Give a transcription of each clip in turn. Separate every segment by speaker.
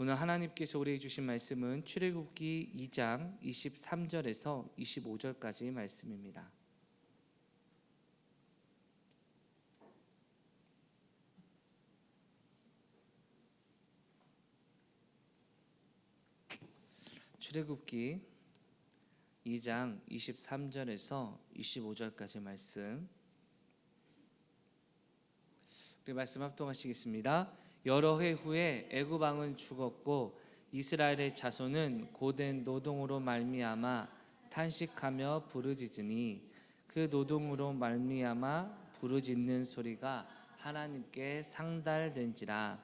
Speaker 1: 오늘 하나님께서 우리에게 주신 말씀은 출애굽기 2장 23절에서 25절까지 말씀입니다. 출애굽기 2장 23절에서 25절까지 말씀, 우리 말씀 합독하시겠습니다. 여러 해 후에 애굽 왕은 죽었고 이스라엘의 자손은 고된 노동으로 말미암아 탄식하며 부르짖으니 그 노동으로 말미암아 부르짖는 소리가 하나님께 상달된지라.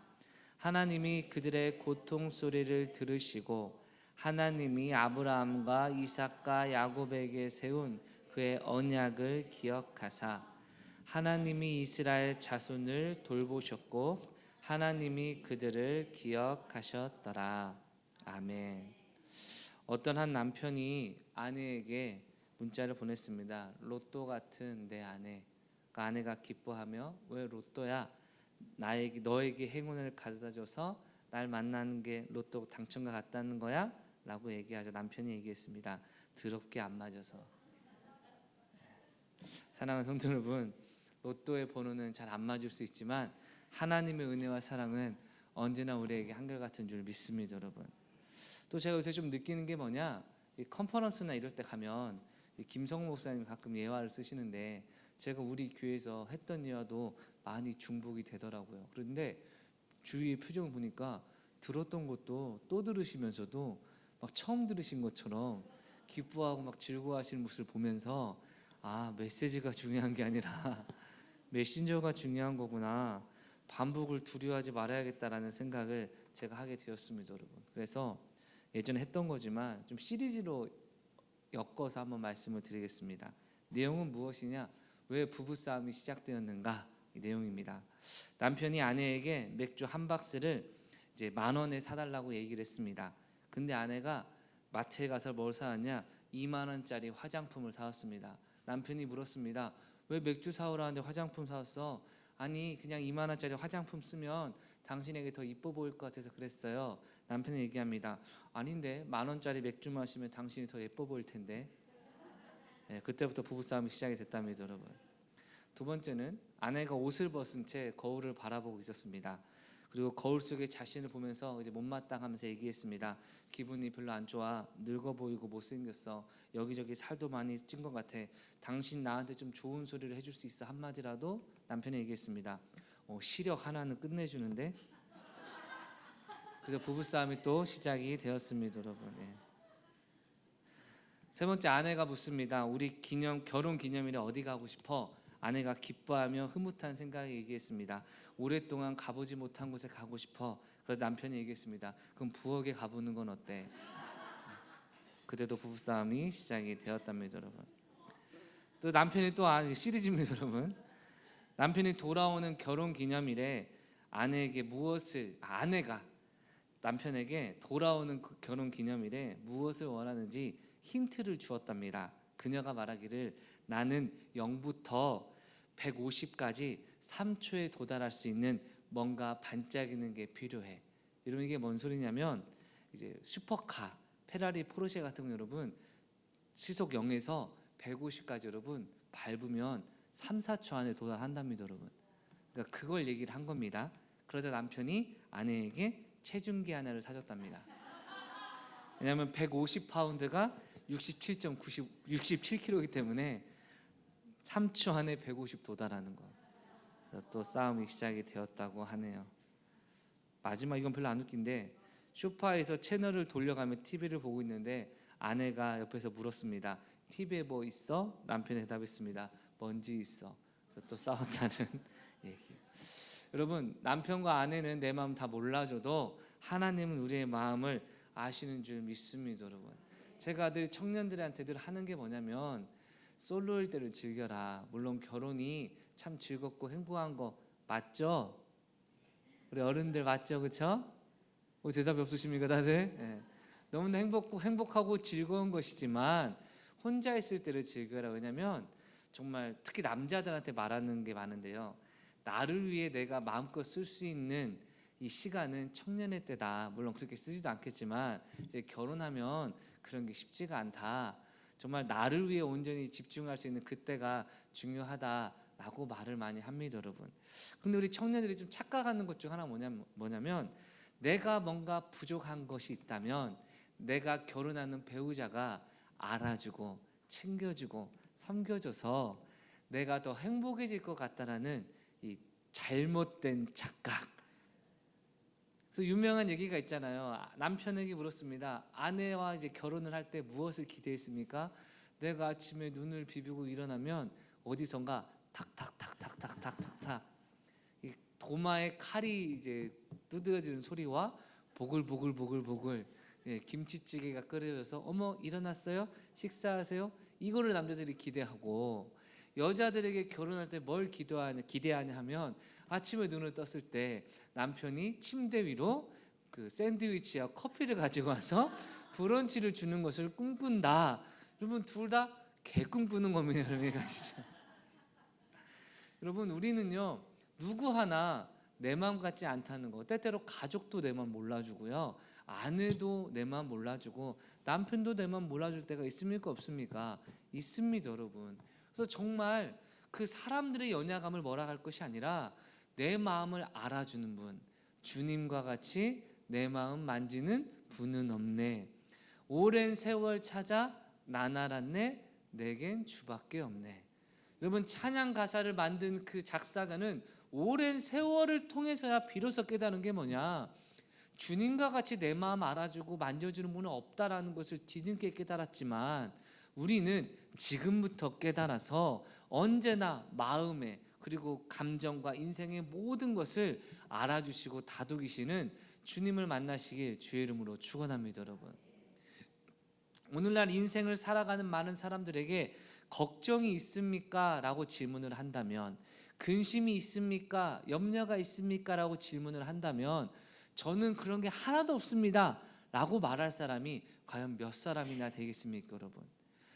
Speaker 1: 하나님이 그들의 고통 소리를 들으시고 하나님이 아브라함과 이삭과 야곱에게 세운 그의 언약을 기억하사 하나님이 이스라엘 자손을 돌보셨고 하나님이 그들을 기억하셨더라. 아멘. 어떤 한 남편이 아내에게 문자를 보냈습니다. 로또 같은 내 아내. 그 아내가 기뻐하며 왜 로또야? 너에게 행운을 가져다줘서 날 만나는 게 로또 당첨과 같다는 거야? 라고 얘기하자 남편이 얘기했습니다. 더럽게 안 맞아서. 사랑하는 성도 여러분, 로또의 번호는 잘 안 맞을 수 있지만 하나님의 은혜와 사랑은 언제나 우리에게 한결같은 줄 믿습니다, 여러분. 또 제가 요새 좀 느끼는 게 뭐냐, 이 컨퍼런스나 이럴 때 가면 김성모 목사님 가끔 예화를 쓰시는데 제가 우리 교회에서 했던 예화도 많이 중복이 되더라고요. 그런데 주위의 표정을 보니까 들었던 것도 또 들으시면서도 막 처음 들으신 것처럼 기뻐하고 막 즐거워하시는 모습을 보면서 아, 메시지가 중요한 게 아니라 메신저가 중요한 거구나, 반복을 두려워하지 말아야겠다라는 생각을 제가 하게 되었습니다, 여러분. 그래서 예전에 했던 거지만 좀 시리즈로 엮어서 한번 말씀을 드리겠습니다. 내용은 무엇이냐? 왜 부부싸움이 시작되었는가? 이 내용입니다. 남편이 아내에게 맥주 한 박스를 이제 10,000원에 사달라고 얘기를 했습니다. 근데 아내가 마트에 가서 뭘 사왔냐? 20,000원짜리 화장품을 사왔습니다. 남편이 물었습니다. 왜 맥주 사오라는데 화장품 사왔어? 아니, 그냥 20,000원짜리 화장품 쓰면 당신에게 더 이뻐 보일 것 같아서 그랬어요. 남편이 얘기합니다. 아닌데 10,000원짜리 맥주 마시면 당신이 더 예뻐 보일 텐데. 네, 그때부터 부부싸움이 시작이 됐답니다, 여러분. 두 번째는 아내가 옷을 벗은 채 거울을 바라보고 있었습니다. 그리고 거울 속에 자신을 보면서 이제 못마땅하면서 얘기했습니다. 기분이 별로 안 좋아. 늙어 보이고 못생겼어. 여기저기 살도 많이 찐 것 같아. 당신 나한테 좀 좋은 소리를 해줄 수 있어? 한마디라도? 남편이 얘기했습니다. 시력 하나는 끝내주는데. 그래서 부부싸움이 또 시작이 되었습니다, 여러분. 예. 세 번째, 아내가 묻습니다. 우리 결혼 기념일에 어디 가고 싶어? 아내가 기뻐하며 흐뭇한 생각에 얘기했습니다. 오랫동안 가보지 못한 곳에 가고 싶어. 그래서 남편이 얘기했습니다. 그럼 부엌에 가보는 건 어때? 그때도 부부싸움이 시작이 되었답니다, 여러분. 또 남편이 또 시리즈입니다, 여러분. 남편이 돌아오는 결혼 기념일에 아내가 남편에게 돌아오는 그 결혼 기념일에 무엇을 원하는지 힌트를 주었답니다. 그녀가 말하기를 나는 0부터 150까지 3초에 도달할 수 있는 뭔가 반짝이는 게 필요해. 이런 이게 뭔 소리냐면 이제 슈퍼카, 페라리, 포르쉐 같은 거 여러분 시속 0에서 150까지 여러분 밟으면 3, 4초 안에 도달한답니다, 여러분. 그러니까 그걸 얘기를 한 겁니다. 그러자 남편이 아내에게 체중계 하나를 사줬답니다. 왜냐하면 150파운드가 67kg이기 때문에 3초 안에 150 도달하는 거. 또 싸움이 시작이 되었다고 하네요. 마지막, 이건 별로 안 웃긴데 소파에서 채널을 돌려가며 TV를 보고 있는데 아내가 옆에서 물었습니다. TV에 뭐 있어? 남편이 대답했습니다. 먼지 있어. 그래서 또 싸웠다는 얘기. 여러분, 남편과 아내는 내 마음 다 몰라줘도 하나님은 우리의 마음을 아시는 줄 믿습니다, 여러분. 제가 늘 청년들한테 늘 하는 게 뭐냐면 솔로일 때를 즐겨라. 물론 결혼이 참 즐겁고 행복한 거 맞죠? 우리 어른들 맞죠, 그렇죠? 대답이 없으십니까, 다들? 네. 너무나 행복하고 즐거운 것이지만 혼자 있을 때를 즐겨라. 왜냐면 정말 특히 남자들한테 말하는 게 많은데요. 나를 위해 내가 마음껏 쓸 수 있는 이 시간은 청년의 때다. 물론 그렇게 쓰지도 않겠지만 이제 결혼하면 그런 게 쉽지가 않다. 정말 나를 위해 온전히 집중할 수 있는 그때가 중요하다라고 말을 많이 합니다, 여러분. 근데 우리 청년들이 좀 착각하는 것 중 하나 뭐냐면 내가 뭔가 부족한 것이 있다면 내가 결혼하는 배우자가 알아주고 챙겨주고 섬겨줘서 내가 더 행복해질 것 같다라는 이 잘못된 착각. 그래서 유명한 얘기가 있잖아요. 남편에게 물었습니다. 아내와 이제 결혼을 할 때 무엇을 기대했습니까? 내가 아침에 눈을 비비고 일어나면 어디선가 탁탁탁탁탁탁탁탁 이 도마의 칼이 이제 두드러지는 소리와 보글보글보글보글 김치찌개가 끓여져서 어머 일어났어요? 식사하세요? 이거를 남자들이 기대하고 여자들에게 결혼할 때 뭘 기대하냐 하면 아침에 눈을 떴을 때 남편이 침대 위로 그 샌드위치와 커피를 가지고 와서 브런치를 주는 것을 꿈꾼다. 여러분 둘 다 개꿈꾸는 겁니다. 여러분 아시죠? 여러분 우리는요 누구 하나 내 마음 같지 않다는 거. 때때로 가족도 내 마음 몰라주고요, 아내도 내 마음 몰라주고 남편도 내 마음 몰라줄 때가 있습니까 없습니까? 있습니다, 여러분. 그래서 정말 그 사람들의 연약함을 뭐라 할 것이 아니라 내 마음을 알아주는 분, 주님과 같이 내 마음 만지는 분은 없네. 오랜 세월 찾아 나날았네. 내겐 주밖에 없네. 여러분 찬양 가사를 만든 그 작사자는 오랜 세월을 통해서야 비로소 깨달은 게 뭐냐, 주님과 같이 내 마음 알아주고 만져주는 분은 없다라는 것을 뒤늦게 깨달았지만 우리는 지금부터 깨달아서 언제나 마음에 그리고 감정과 인생의 모든 것을 알아주시고 다독이시는 주님을 만나시길 주의 이름으로 축원합니다. 여러분 오늘날 인생을 살아가는 많은 사람들에게 걱정이 있습니까? 라고 질문을 한다면, 근심이 있습니까? 염려가 있습니까? 라고 질문을 한다면 저는 그런 게 하나도 없습니다 라고 말할 사람이 과연 몇 사람이나 되겠습니까? 여러분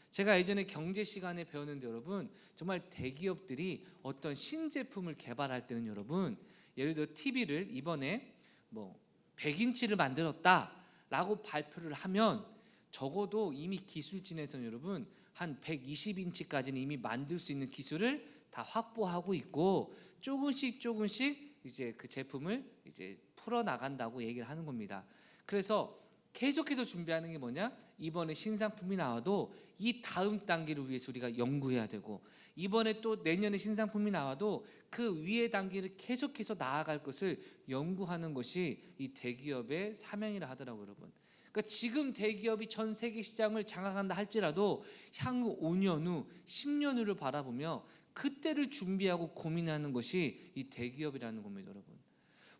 Speaker 1: 제가 예전에 경제 시간에 배웠는데 여러분 정말 대기업들이 어떤 신제품을 개발할 때는 여러분 예를 들어 TV를 이번에 뭐 100인치를 만들었다 라고 발표를 하면 적어도 이미 기술진에서는 여러분 한 120인치까지는 이미 만들 수 있는 기술을 다 확보하고 있고 조금씩 이제 그 제품을 이제 풀어 나간다고 얘기를 하는 겁니다. 그래서 계속해서 준비하는 게 뭐냐? 이번에 신상품이 나와도 이 다음 단계를 위해서 우리가 연구해야 되고, 이번에 또 내년에 신상품이 나와도 그 위의 단계를 계속해서 나아갈 것을 연구하는 것이 이 대기업의 사명이라 하더라고요, 여러분. 그러니까 지금 대기업이 전 세계 시장을 장악한다 할지라도 향후 5년 후, 10년 후를 바라보며 그때를 준비하고 고민하는 것이 이 대기업이라는 겁니다, 여러분.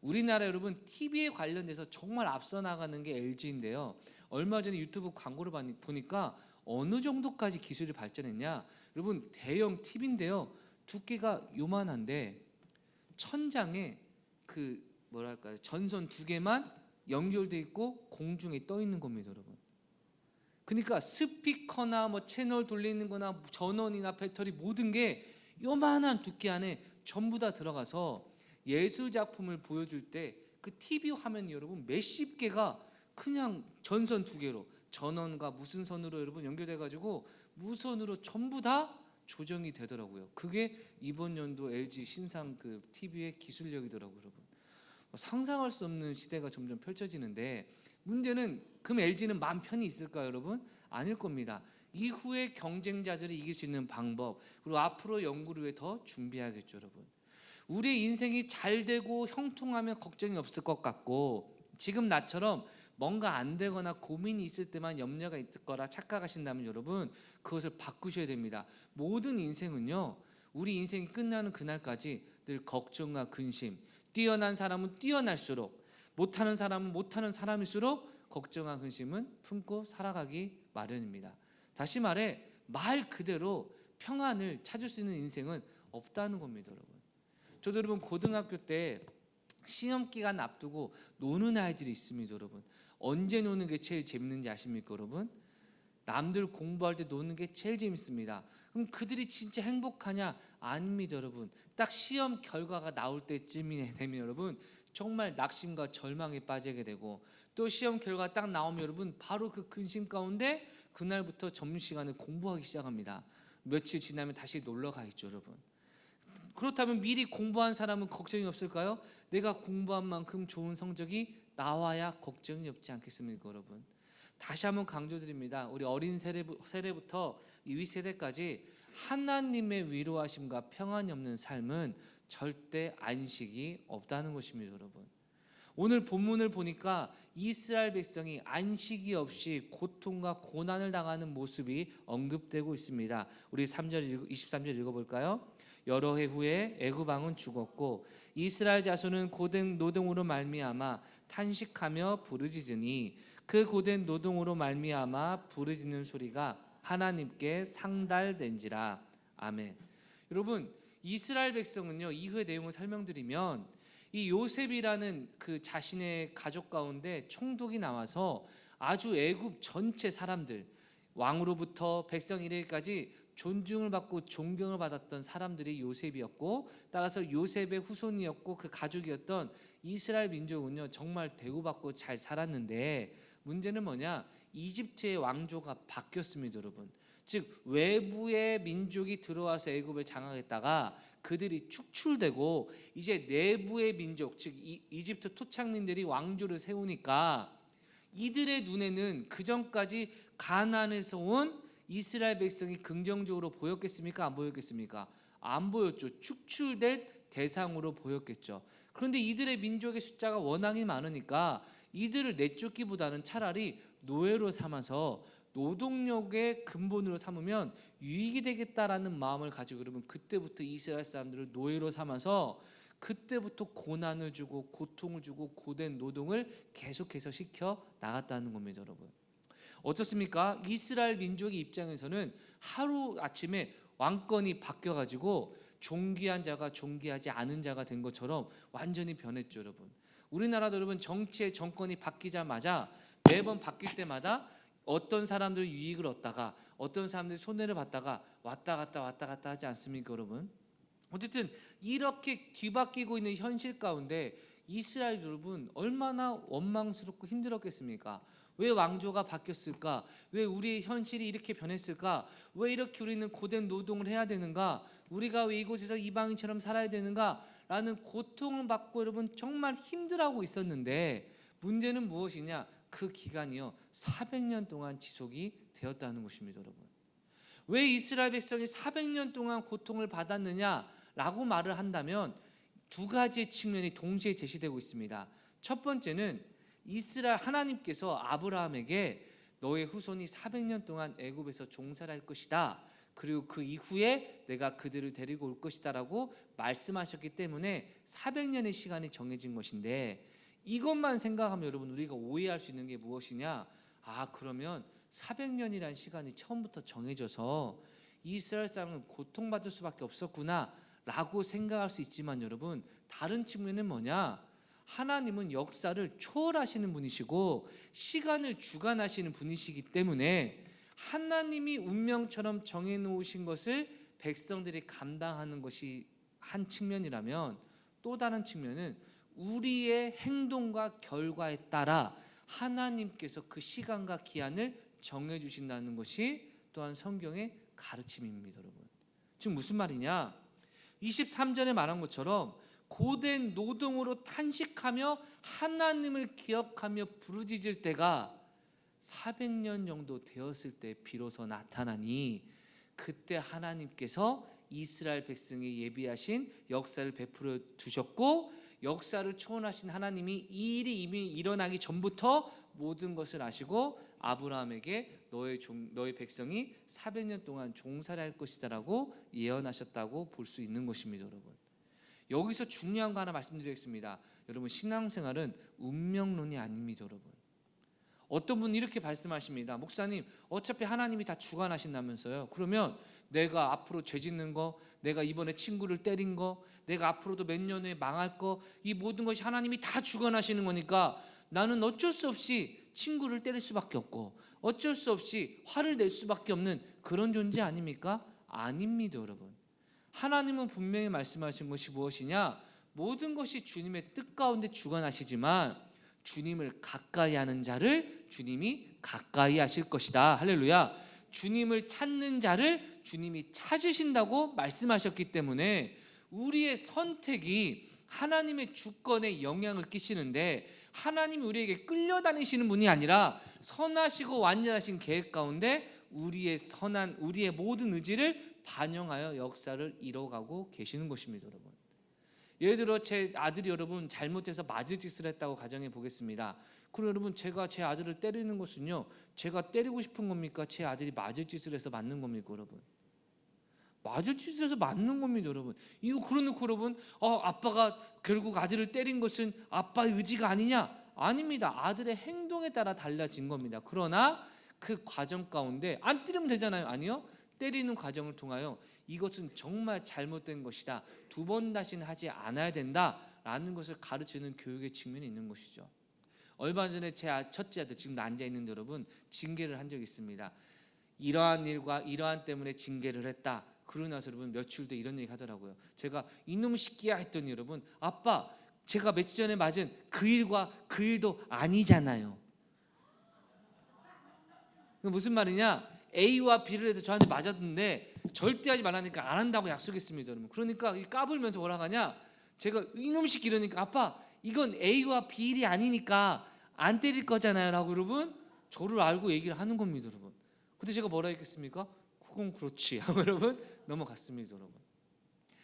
Speaker 1: 우리나라 여러분 TV에 관련돼서 정말 앞서 나가는 게 LG인데요. 얼마 전에 유튜브 광고를 보니까 어느 정도까지 기술이 발전했냐? 여러분 대형 TV인데요. 두께가 요만한데 천장에 그 뭐랄까요? 전선 2개만 연결돼 있고 공중에 떠 있는 겁니다, 여러분. 그러니까 스피커나 뭐 채널 돌리는 거나 전원이나 배터리 모든 게 요만한 두께 안에 전부 다 들어가서 예술 작품을 보여줄 때 그 TV 화면이 여러분 몇십 개가 그냥 전선 2개로 전원과 무슨 선으로 여러분 연결돼 가지고 무선으로 전부 다 조정이 되더라고요. 그게 이번 연도 LG 신상 그 TV의 기술력이더라고요, 여러분. 상상할 수 없는 시대가 점점 펼쳐지는데 문제는 그럼 LG는 마음 편히 있을까요, 여러분? 아닐 겁니다. 이후에 경쟁자들이 이길 수 있는 방법, 그리고 앞으로 연구를 위해 더 준비해야겠죠, 여러분. 우리의 인생이 잘 되고 형통하면 걱정이 없을 것 같고, 지금 나처럼 뭔가 안 되거나 고민이 있을 때만 염려가 있을 거라 착각하신다면 여러분 그것을 바꾸셔야 됩니다. 모든 인생은요, 우리 인생이 끝나는 그날까지 늘 걱정과 근심, 뛰어난 사람은 뛰어날수록, 못하는 사람은 못하는 사람일수록 걱정과 근심은 품고 살아가기 마련입니다. 다시 말해 말 그대로 평안을 찾을 수 있는 인생은 없다는 겁니다, 여러분. 저도 여러분 고등학교 때 시험 기간 앞두고 노는 아이들이 있습니다, 여러분. 언제 노는 게 제일 재밌는지 아십니까, 여러분? 남들 공부할 때 노는 게 제일 재밌습니다. 그럼 그들이 진짜 행복하냐? 아닙니다, 여러분. 딱 시험 결과가 나올 때쯤이 되면 여러분 정말 낙심과 절망에 빠지게 되고, 또 시험 결과 딱 나오면 여러분 바로 그 근심 가운데 그날부터 점심시간에 공부하기 시작합니다. 며칠 지나면 다시 놀러 가 있죠 여러분. 그렇다면 미리 공부한 사람은 걱정이 없을까요? 내가 공부한 만큼 좋은 성적이 나와야 걱정이 없지 않겠습니까 여러분? 다시 한번 강조드립니다. 우리 어린 세대부터 이 윗세대까지 하나님의 위로하심과 평안이 없는 삶은 절대 안식이 없다는 것입니다 여러분. 오늘 본문을 보니까 이스라엘 백성이 안식이 없이 고통과 고난을 당하는 모습이 언급되고 있습니다. 우리 23절 읽어볼까요? 여러 해 후에 애굽 왕은 죽었고 이스라엘 자손은 고된 노동으로 말미암아 탄식하며 부르짖으니 그 고된 노동으로 말미암아 부르짖는 소리가 하나님께 상달된지라. 아멘. 여러분, 이스라엘 백성은요, 이후의 내용을 설명드리면 이 요셉이라는 그 자신의 가족 가운데 총독이 나와서 아주 애굽 전체 사람들, 왕으로부터 백성 이르기까지 존중을 받고 존경을 받았던 사람들이 요셉이었고, 따라서 요셉의 후손이었고 그 가족이었던 이스라엘 민족은요 정말 대우받고 잘 살았는데, 문제는 뭐냐? 이집트의 왕조가 바뀌었습니다 여러분. 즉 외부의 민족이 들어와서 애굽을 장악했다가 그들이 축출되고 이제 내부의 민족, 즉 이집트 토착민들이 왕조를 세우니까 이들의 눈에는 그전까지 가나안에서 온 이스라엘 백성이 긍정적으로 보였겠습니까? 안 보였겠습니까? 안 보였죠. 축출될 대상으로 보였겠죠. 그런데 이들의 민족의 숫자가 워낙에 많으니까 이들을 내쫓기보다는 차라리 노예로 삼아서 노동력의 근본으로 삼으면 유익이 되겠다라는 마음을 가지고, 여러분 그때부터 이스라엘 사람들을 노예로 삼아서 그때부터 고난을 주고 고통을 주고 고된 노동을 계속해서 시켜 나갔다는 겁니다 여러분. 어떻습니까? 이스라엘 민족의 입장에서는 하루 아침에 왕권이 바뀌어가지고 존귀한 자가 존귀하지 않은 자가 된 것처럼 완전히 변했죠 여러분. 우리나라도 여러분 정치의 정권이 바뀌자마자 매번 바뀔 때마다 어떤 사람들이 유익을 얻다가 어떤 사람들이 손해를 봤다가 왔다 갔다 하지 않습니까 여러분? 어쨌든 이렇게 뒤바뀌고 있는 현실 가운데 이스라엘 여러분 얼마나 원망스럽고 힘들었겠습니까? 왜 왕조가 바뀌었을까? 왜 우리의 현실이 이렇게 변했을까? 왜 이렇게 우리는 고된 노동을 해야 되는가? 우리가 왜 이곳에서 이방인처럼 살아야 되는가? 라는 고통을 받고 여러분 정말 힘들어하고 있었는데, 문제는 무엇이냐? 그 기간이요 400년 동안 지속이 되었다는 것입니다 여러분. 왜 이스라엘 백성이 400년 동안 고통을 받았느냐라고 말을 한다면 두 가지의 측면이 동시에 제시되고 있습니다. 첫 번째는 이스라엘 하나님께서 아브라함에게 너의 후손이 400년 동안 애굽에서 종살이 할 것이다, 그리고 그 이후에 내가 그들을 데리고 올 것이다 라고 말씀하셨기 때문에 400년의 시간이 정해진 것인데, 이것만 생각하면 여러분 우리가 오해할 수 있는 게 무엇이냐? 그러면 400년이라는 시간이 처음부터 정해져서 이스라엘 사람은 고통받을 수밖에 없었구나 라고 생각할 수 있지만, 여러분 다른 측면은 뭐냐? 하나님은 역사를 초월하시는 분이시고 시간을 주관하시는 분이시기 때문에 하나님이 운명처럼 정해놓으신 것을 백성들이 감당하는 것이 한 측면이라면, 또 다른 측면은 우리의 행동과 결과에 따라 하나님께서 그 시간과 기한을 정해주신다는 것이 또한 성경의 가르침입니다 여러분. 지금 무슨 말이냐? 23절에 말한 것처럼 고된 노동으로 탄식하며 하나님을 기억하며 부르짖을 때가 400년 정도 되었을 때 비로소 나타나니, 그때 하나님께서 이스라엘 백성에 예비하신 역사를 베풀어 두셨고, 역사를 초월하신 하나님이 이 일이 이미 일어나기 전부터 모든 것을 아시고 아브라함에게 너의 백성이 400년 동안 종살이할 것이다 라고 예언하셨다고 볼 수 있는 것입니다 여러분. 여기서 중요한 거 하나 말씀드리겠습니다. 여러분 신앙생활은 운명론이 아닙니다 여러분. 어떤 분은 이렇게 말씀하십니다. 목사님 어차피 하나님이 다 주관하신다면서요. 그러면 내가 앞으로 죄 짓는 거, 내가 이번에 친구를 때린 거, 내가 앞으로도 몇 년 후에 망할 거, 이 모든 것이 하나님이 다 주관하시는 거니까 나는 어쩔 수 없이 친구를 때릴 수밖에 없고 어쩔 수 없이 화를 낼 수밖에 없는 그런 존재 아닙니까? 아닙니다 여러분. 하나님은 분명히 말씀하신 것이 무엇이냐? 모든 것이 주님의 뜻 가운데 주관하시지만 주님을 가까이 하는 자를 주님이 가까이 하실 것이다. 할렐루야. 주님을 찾는 자를 주님이 찾으신다고 말씀하셨기 때문에 우리의 선택이 하나님의 주권에 영향을 끼치는데, 하나님이 우리에게 끌려다니시는 분이 아니라 선하시고 완전하신 계획 가운데 우리의 모든 의지를 반영하여 역사를 이뤄가고 계시는 것입니다. 여러분, 예를 들어 제 아들이 여러분 잘못해서 맞을 짓을 했다고 가정해 보겠습니다. 그럼 여러분, 제가 제 아들을 때리는 것은요, 제가 때리고 싶은 겁니까? 제 아들이 맞을 짓을 해서 맞는 겁니까? 여러분, 맞을 짓을 해서 맞는 겁니다. 여러분, 이거 그러놓고 여러분, 아빠가 결국 아들을 때린 것은 아빠의 의지가 아니냐? 아닙니다. 아들의 행동에 따라 달라진 겁니다. 그러나 그 과정 가운데 안 때리면 되잖아요. 아니요, 때리는 과정을 통하여 이것은 정말 잘못된 것이다, 두 번 다시는 하지 않아야 된다라는 것을 가르치는 교육의 측면이 있는 것이죠. 얼마 전에 제 첫째 아들, 지금 앉아 있는 여러분, 징계를 한 적이 있습니다. 이러한 일과 이러한 때문에 징계를 했다. 그러고 나서 여러분 며칠 뒤에 이런 얘기 하더라고요. 제가 이놈 새끼야 했더니 여러분, 아빠, 제가 며칠 전에 맞은 그 일과 그 일도 아니잖아요. 무슨 말이냐? A와 B를 해서 저한테 맞았는데 절대 하지 말라니까 안 한다고 약속했습니다. 여러분, 그러니까 까불면서 뭐라 하냐, 제가 이놈 새끼 이러니까, 아빠, 이건 A와 B 일이 아니니까 안 때릴 거잖아요 라고 여러분 저를 알고 얘기를 하는 겁니다. 여러분, 근데 제가 뭐라 했겠습니까? 그건 그렇지 하고 여러분 넘어갔습니다. 여러분,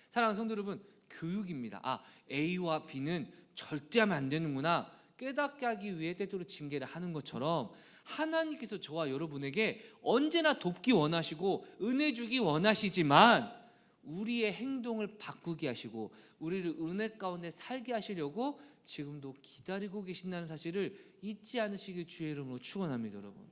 Speaker 1: 사랑하는 성도 여러분, 교육입니다. A와 B는 절대 하면 안 되는구나 깨닫게 하기 위해 때때로 징계를 하는 것처럼, 하나님께서 저와 여러분에게 언제나 돕기 원하시고 은혜 주기 원하시지만 우리의 행동을 바꾸게 하시고 우리를 은혜 가운데 살게 하시려고 지금도 기다리고 계신다는 사실을 잊지 않으시길 주의 이름으로 축원합니다. 여러분,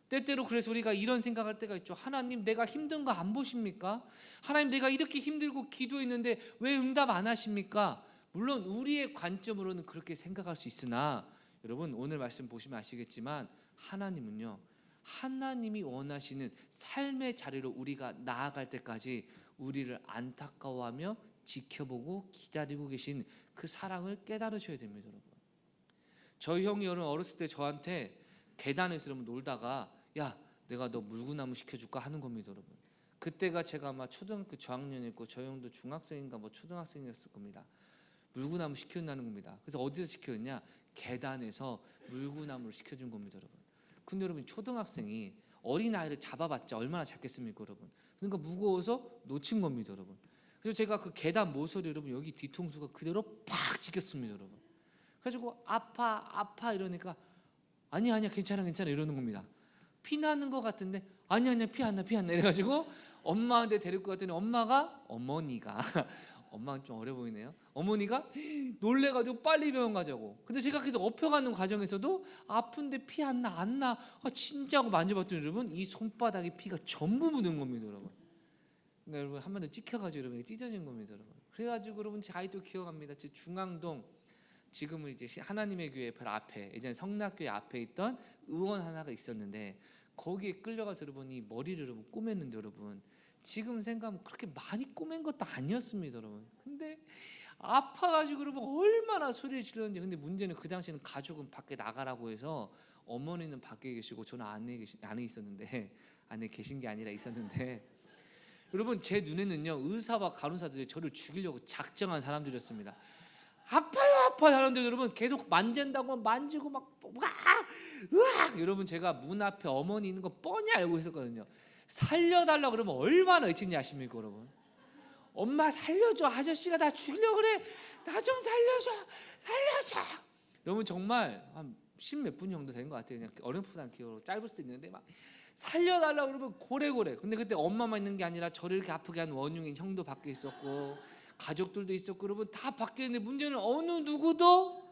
Speaker 1: 때때로 그래서 우리가 이런 생각할 때가 있죠. 하나님, 내가 힘든 거 안 보십니까? 하나님, 내가 이렇게 힘들고 기도했는데 왜 응답 안 하십니까? 물론 우리의 관점으로는 그렇게 생각할 수 있으나 여러분, 오늘 말씀 보시면 아시겠지만 하나님은요, 하나님이 원하시는 삶의 자리로 우리가 나아갈 때까지 우리를 안타까워하며 지켜보고 기다리고 계신 그 사랑을 깨달으셔야 됩니다. 여러분, 저희 형이 어렸을 때 저한테 계단에서 여러분 놀다가, 야, 내가 너 물구나무 시켜줄까 하는 겁니다. 여러분, 그때가 제가 아마 초등학교 저학년이었고 저 형도 중학생인가 뭐 초등학생이었을 겁니다. 물구나무 시켜준다는 겁니다. 그래서 어디서 시켰냐? 계단에서 물구나무를 시켜준 겁니다. 여러분, 근데 여러분, 초등학생이 어린아이를 잡아봤자 얼마나 잡겠습니까? 여러분, 그러니까 무거워서 놓친 겁니다. 여러분, 그래서 제가 그 계단 모서리 여러분 여기 뒤통수가 그대로 팍 찍혔습니다. 여러분, 그래가지고 아파 이러니까 아니야 괜찮아 이러는 겁니다. 피 나는 것 같은데 아니야 피 안 나 이래가지고 엄마한테 데리고 갔더니 어머니가 엄마는 좀 어려 보이네요. 어머니가 놀래가지고 빨리 병원 가자고. 근데 제가 계속 업혀가는 과정에서도 아픈데 피 안 나. 진짜 하고 만져봤더니 여러분, 이 손바닥에 피가 전부 묻은 겁니다. 여러분, 그러니까 여러분 한 번 더 찍혀가지고 여러분 찢어진 겁니다. 여러분, 그래가지고 여러분 제 아이도 기억합니다. 제 중앙동, 지금은 이제 하나님의 교회 바로 앞에, 예전에 성락교회 앞에 있던 의원 하나가 있었는데 거기에 끌려가서 여러분 이 머리를 여러분 꼬맸는데, 여러분 지금 생각하면 그렇게 많이 꼬맨 것도 아니었습니다. 여러분, 근데 아파가지고 여러분 얼마나 소리를 지르는지. 근데 문제는 그 당시에는 가족은 밖에 나가라고 해서 어머니는 밖에 계시고 저는 안에 있었는데, 안에 계신 게 아니라 있었는데, 여러분 제 눈에는요, 의사와 간호사들이 저를 죽이려고 작정한 사람들이었습니다. 아파요 하는데 여러분 계속 만진다고 만지고 막 으악 여러분, 제가 문 앞에 어머니 있는 거 뻔히 알고 있었거든요. 살려달라고 그러면 얼마나 외친지 아십니까? 여러분, 엄마 살려줘, 아저씨가 나 죽이려고 그래, 나 좀 살려줘. 여러분 정말 한 10몇 분 정도 된 것 같아요. 그냥 어렴풋한 기억으로, 짧을 수도 있는데 막 살려달라고 그러면 고래고래. 근데 그때 엄마만 있는 게 아니라 저를 이렇게 아프게 한 원흉인 형도 밖에 있었고 가족들도 있었고 여러분 다 밖에 있는데, 문제는 어느 누구도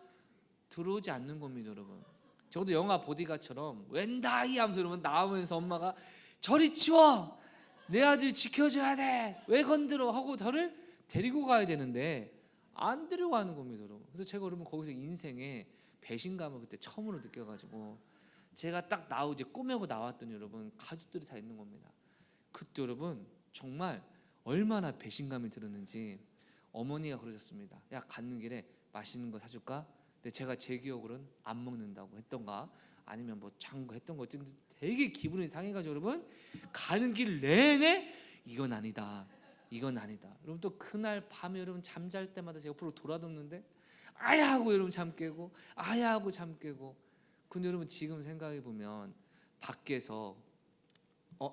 Speaker 1: 들어오지 않는 겁니다. 여러분, 저도 영화 보디가처럼 웬다이 하면서 여러분 나오면서 엄마가 저리 치워, 내 아들 지켜줘야 돼, 왜 건드려 하고 저를 데리고 가야 되는데 안 데리고 가는 겁니다. 여러분, 그래서 제가 여러분 거기서 인생에 배신감을 그때 처음으로 느껴가지고 제가 딱 이제 꼬매고 나왔더니 여러분 가족들이 다 있는 겁니다. 그때 여러분 정말 얼마나 배신감이 들었는지, 어머니가 그러셨습니다. 야, 가는 길에 맛있는 거 사줄까? 근데 제가 제 기억으로는 안 먹는다고 했던가 아니면 뭐 장거 했던 거 어쨌든 되게 기분이 상해가지고 여러분 가는 길 내내 이건 아니다, 이건 아니다. 여러분 또 그날 밤에 여러분 잠잘 때마다 제가 옆으로 돌아눕는데 아야 하고 여러분 잠 깨고 아야 하고 잠 깨고. 근데 여러분 지금 생각해 보면 밖에서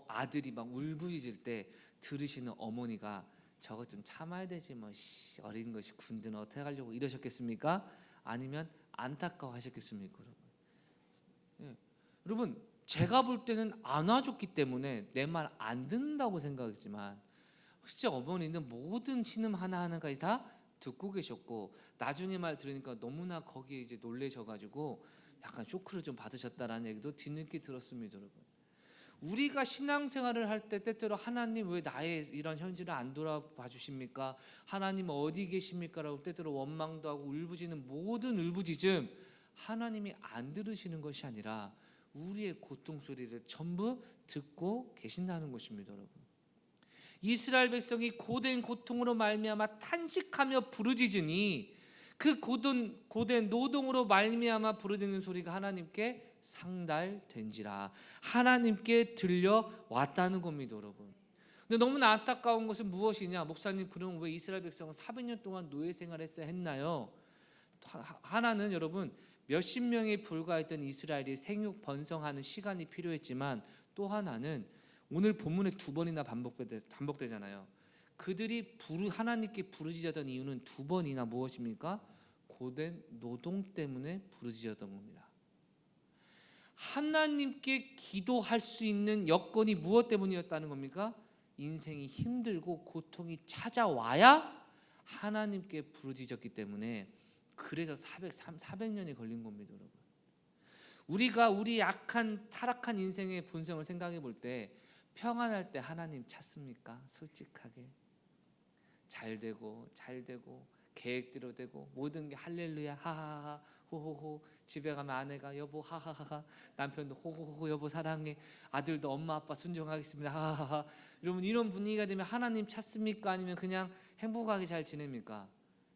Speaker 1: 아들이 막 울부짖을 때 들으시는 어머니가 저거 좀 참아야 되지 뭐 어린 것이 군대는 어떻게 가려고 이러셨겠습니까? 아니면 안타까워하셨겠습니까, 여러분? 예. 여러분 제가 볼 때는 안아줬기 때문에 내 말 안 듣는다고 생각했지만 실제 어머니는 모든 신음 하나하나까지 다 듣고 계셨고 나중에 말 들으니까 너무나 거기에 이제 놀라셔가지고 약간 쇼크를 좀 받으셨다라는 얘기도 뒤늦게 들었습니다, 여러분. 우리가 신앙생활을 할 때 때때로 하나님 왜 나의 이런 현실을 안 돌아봐 주십니까? 하나님 어디 계십니까? 라고 때때로 원망도 하고 울부짖는 모든 울부짖음 하나님이 안 들으시는 것이 아니라 우리의 고통 소리를 전부 듣고 계신다는 것입니다, 여러분. 이스라엘 백성이 고된 고통으로 말미암아 탄식하며 부르짖으니 그 고된 노동으로 말미암아 부르짖는 소리가 하나님께 상달된지라 하나님께 들려왔다는 겁니다, 여러분. 근데 너무나 안타까운 것은 무엇이냐? 목사님, 그럼 왜 이스라엘 백성은 400년 동안 노예 생활했어야 했나요? 하나는 여러분 몇십 명에 불과했던 이스라엘이 생육 번성하는 시간이 필요했지만 또 하나는 오늘 본문에 두 번이나 반복되잖아요. 그들이 하나님께 부르짖었던 이유는 두 번이나 무엇입니까? 고된 노동 때문에 부르짖었던 겁니다. 하나님께 기도할 수 있는 여건이 무엇 때문이었다는 겁니까? 인생이 힘들고 고통이 찾아와야 하나님께 부르짖었기 때문에 그래서 400년이 걸린 겁니다, 여러분. 우리가 우리 약한 타락한 인생의 본성을 생각해 볼 때 평안할 때 하나님 찾습니까? 솔직하게 잘 되고 계획대로 되고 모든 게 할렐루야 하하하 호호호, 집에 가면 아내가 여보 하하하하, 남편도 호호호 여보 사랑해, 아들도 엄마 아빠 순종하겠습니다 하하하하. 여러분 이런 분위기가 되면 하나님 찾습니까? 아니면 그냥 행복하게 잘 지냅니까?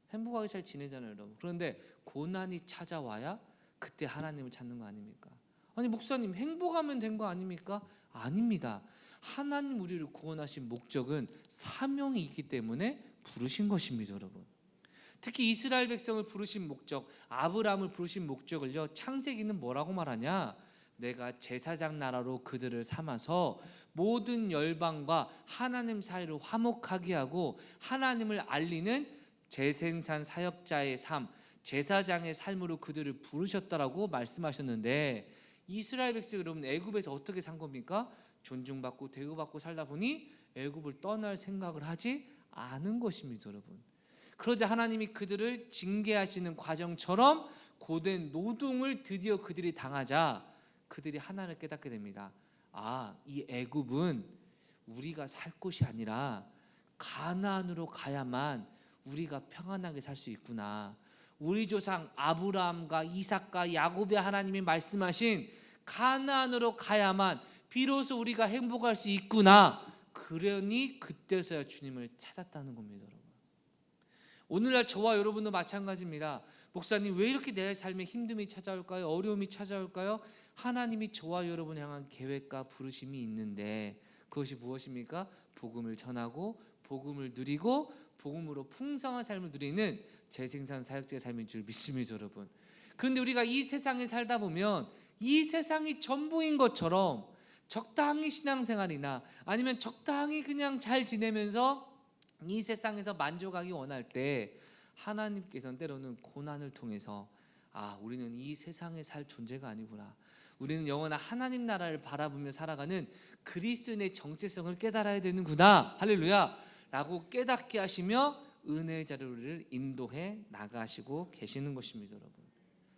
Speaker 1: 행복하게 잘 지내잖아요, 여러분. 그런데 고난이 찾아와야 그때 하나님을 찾는 거 아닙니까? 아니 목사님 행복하면 된 거 아닙니까? 아닙니다. 하나님 우리를 구원하신 목적은 사명이 있기 때문에 부르신 것입니다, 여러분. 특히 이스라엘 백성을 부르신 목적, 아브라함을 부르신 목적을요, 창세기는 뭐라고 말하냐? 내가 제사장 나라로 그들을 삼아서 모든 열방과 하나님 사이를 화목하게 하고 하나님을 알리는 재생산 사역자의 삶, 제사장의 삶으로 그들을 부르셨다라고 말씀하셨는데 이스라엘 백성 여러분 애굽에서 어떻게 산 겁니까? 존중받고 대우받고 살다 보니 애굽을 떠날 생각을 하지 않은 것입니다, 여러분. 그러자 하나님이 그들을 징계하시는 과정처럼 고된 노동을 드디어 그들이 당하자 그들이 하나를 깨닫게 됩니다. 아, 이 애굽은 우리가 살 곳이 아니라 가나안으로 가야만 우리가 평안하게 살 수 있구나. 우리 조상 아브라함과 이삭과 야곱의 하나님이 말씀하신 가나안으로 가야만 비로소 우리가 행복할 수 있구나. 그러니 그때서야 주님을 찾았다는 겁니다, 여러분. 오늘날 저와 여러분도 마찬가지입니다. 목사님 왜 이렇게 내 삶에 힘듦이 찾아올까요? 어려움이 찾아올까요? 하나님이 저와 여러분 향한 계획과 부르심이 있는데 그것이 무엇입니까? 복음을 전하고 복음을 누리고 복음으로 풍성한 삶을 누리는 재생산 사역자의 삶인 줄 믿습니다, 여러분. 그런데 우리가 이 세상에 살다 보면 이 세상이 전부인 것처럼 적당히 신앙생활이나 아니면 적당히 그냥 잘 지내면서 이 세상에서 만족하기 원할 때 하나님께서는 때로는 고난을 통해서 우리는 이 세상에 살 존재가 아니구나. 우리는 영원한 하나님 나라를 바라보며 살아가는 그리스도인의 정체성을 깨달아야 되는구나. 할렐루야 라고 깨닫게 하시며 은혜의 자리를 인도해 나가시고 계시는 것입니다, 여러분.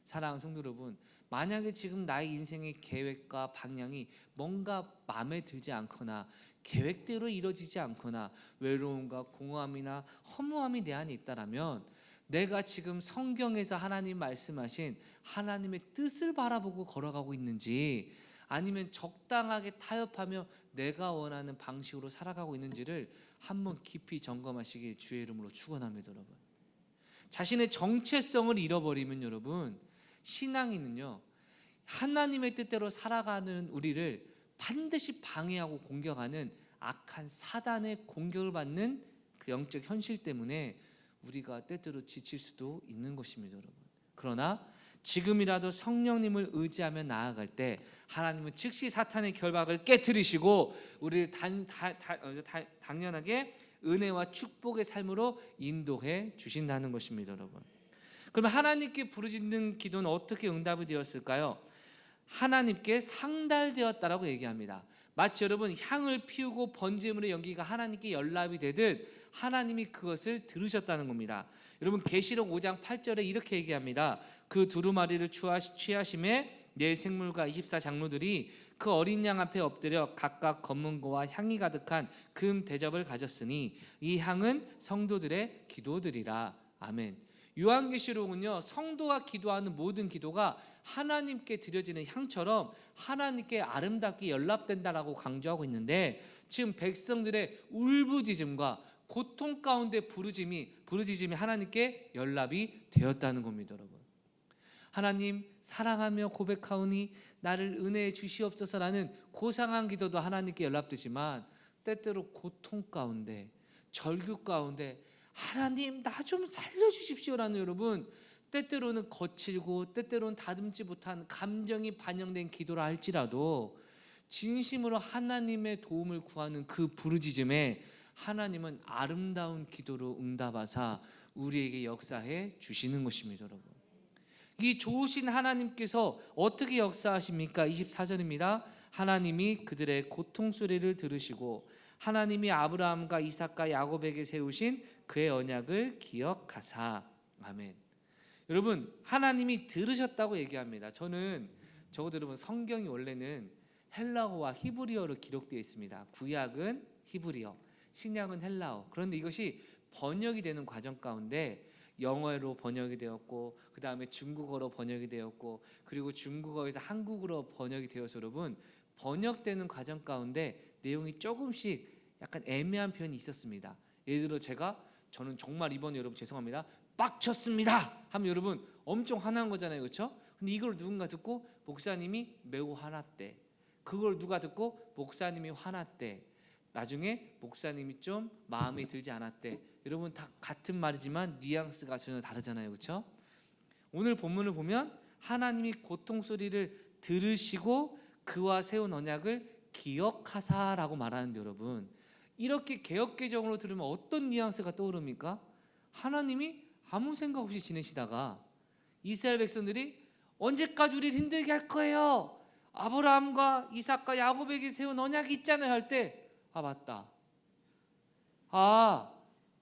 Speaker 1: 사랑하는 성도 여러분, 만약에 지금 나의 인생의 계획과 방향이 뭔가 마음에 들지 않거나 계획대로 이루어지지 않거나 외로움과 공허함이나 허무함이 내 안에 있다라면 내가 지금 성경에서 하나님 말씀하신 하나님의 뜻을 바라보고 걸어가고 있는지 아니면 적당하게 타협하며 내가 원하는 방식으로 살아가고 있는지를 한번 깊이 점검하시길 주의 이름으로 축원합니다. 여러분, 자신의 정체성을 잃어버리면 여러분, 신앙인은요 하나님의 뜻대로 살아가는 우리를 반드시 방해하고 공격하는 악한 사단의 공격을 받는 그 영적 현실 때문에 우리가 때때로 지칠 수도 있는 것입니다. 여러분, 그러나 지금이라도 성령님을 의지하며 나아갈 때 하나님은 즉시 사탄의 결박을 깨트리시고 우리를 당연하게 은혜와 축복의 삶으로 인도해 주신다는 것입니다. 여러분, 그러면 하나님께 부르짖는 기도는 어떻게 응답이 되었을까요? 하나님께 상달되었다라고 얘기합니다. 마치 여러분 향을 피우고 번제물의 연기가 하나님께 연락이 되듯 하나님이 그것을 들으셨다는 겁니다. 여러분, 계시록 5장 8절에 이렇게 얘기합니다. 그 두루마리를 취하심에 네 생물과 24장로들이 그 어린 양 앞에 엎드려 각각 검은고와 향이 가득한 금 대접을 가졌으니 이 향은 성도들의 기도들이라. 아멘. 요한계시록은요 성도가 기도하는 모든 기도가 하나님께 드려지는 향처럼 하나님께 아름답게 연락된다라고 강조하고 있는데, 지금 백성들의 울부짖음과 고통 가운데 부르짖음이 하나님께 연락이 되었다는 겁니다. 여러분, 하나님 사랑하며 고백하오니 나를 은혜에 주시옵소서라는 고상한 기도도 하나님께 연락되지만, 때때로 고통 가운데 절규 가운데 하나님 나 좀 살려주십시오라는 여러분, 때때로는 거칠고 때때로는 다듬지 못한 감정이 반영된 기도라 할지라도 진심으로 하나님의 도움을 구하는 그 부르짖음에 하나님은 아름다운 기도로 응답하사 우리에게 역사해 주시는 것입니다. 여러분, 이 좋으신 하나님께서 어떻게 역사하십니까? 24절입니다. 하나님이 그들의 고통 소리를 들으시고 하나님이 아브라함과 이삭과 야곱에게 세우신 그의 언약을 기억하사. 아멘. 여러분, 하나님이 들으셨다고 얘기합니다. 적어도 여러분 성경이 원래는 헬라어와 히브리어로 기록되어 있습니다. 구약은 히브리어, 신약은 헬라어. 그런데 이것이 번역이 되는 과정 가운데 영어로 번역이 되었고, 그 다음에 중국어로 번역이 되었고, 그리고 중국어에서 한국어로 번역이 되어서 여러분 번역되는 과정 가운데 내용이 조금씩 약간 애매한 표현이 있었습니다. 예를 들어 저는 정말 이번에 여러분 죄송합니다 빡쳤습니다 하면 여러분 엄청 화난 거잖아요, 그렇죠? 근데 이걸 누군가 듣고 목사님이 매우 화났대, 그걸 누가 듣고 목사님이 화났대, 나중에 목사님이 좀 마음에 들지 않았대. 여러분 다 같은 말이지만 뉘앙스가 전혀 다르잖아요, 그렇죠? 오늘 본문을 보면 하나님이 고통 소리를 들으시고 그와 세운 언약을 기억하사라고 말하는데, 여러분 이렇게 개역개정으로 들으면 어떤 뉘앙스가 떠오릅니까? 하나님이 아무 생각 없이 지내시다가 이스라엘 백성들이 언제까지 우리를 힘들게 할 거예요? 아브라함과 이삭과 야곱에게 세운 언약이 있잖아요 할 때, 아 맞다,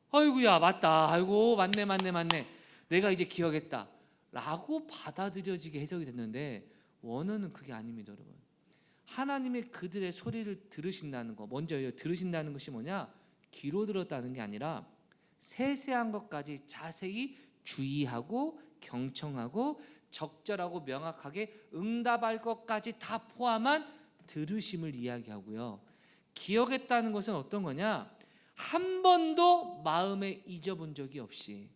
Speaker 1: 아이고야 맞다, 아이고 맞네 내가 이제 기억했다 라고 받아들여지게 해석이 됐는데, 원어는 그게 아닙니다. 여러분, 하나님의 그들의 소리를 들으신다는 거, 먼저 들으신다는 것이 뭐냐? 귀로 들었다는 게 아니라 세세한 것까지 자세히 주의하고 경청하고 적절하고 명확하게 응답할 것까지 다 포함한 들으심을 이야기하고요. 기억했다는 것은 어떤 거냐? 한 번도 마음에 잊어본 적이 없이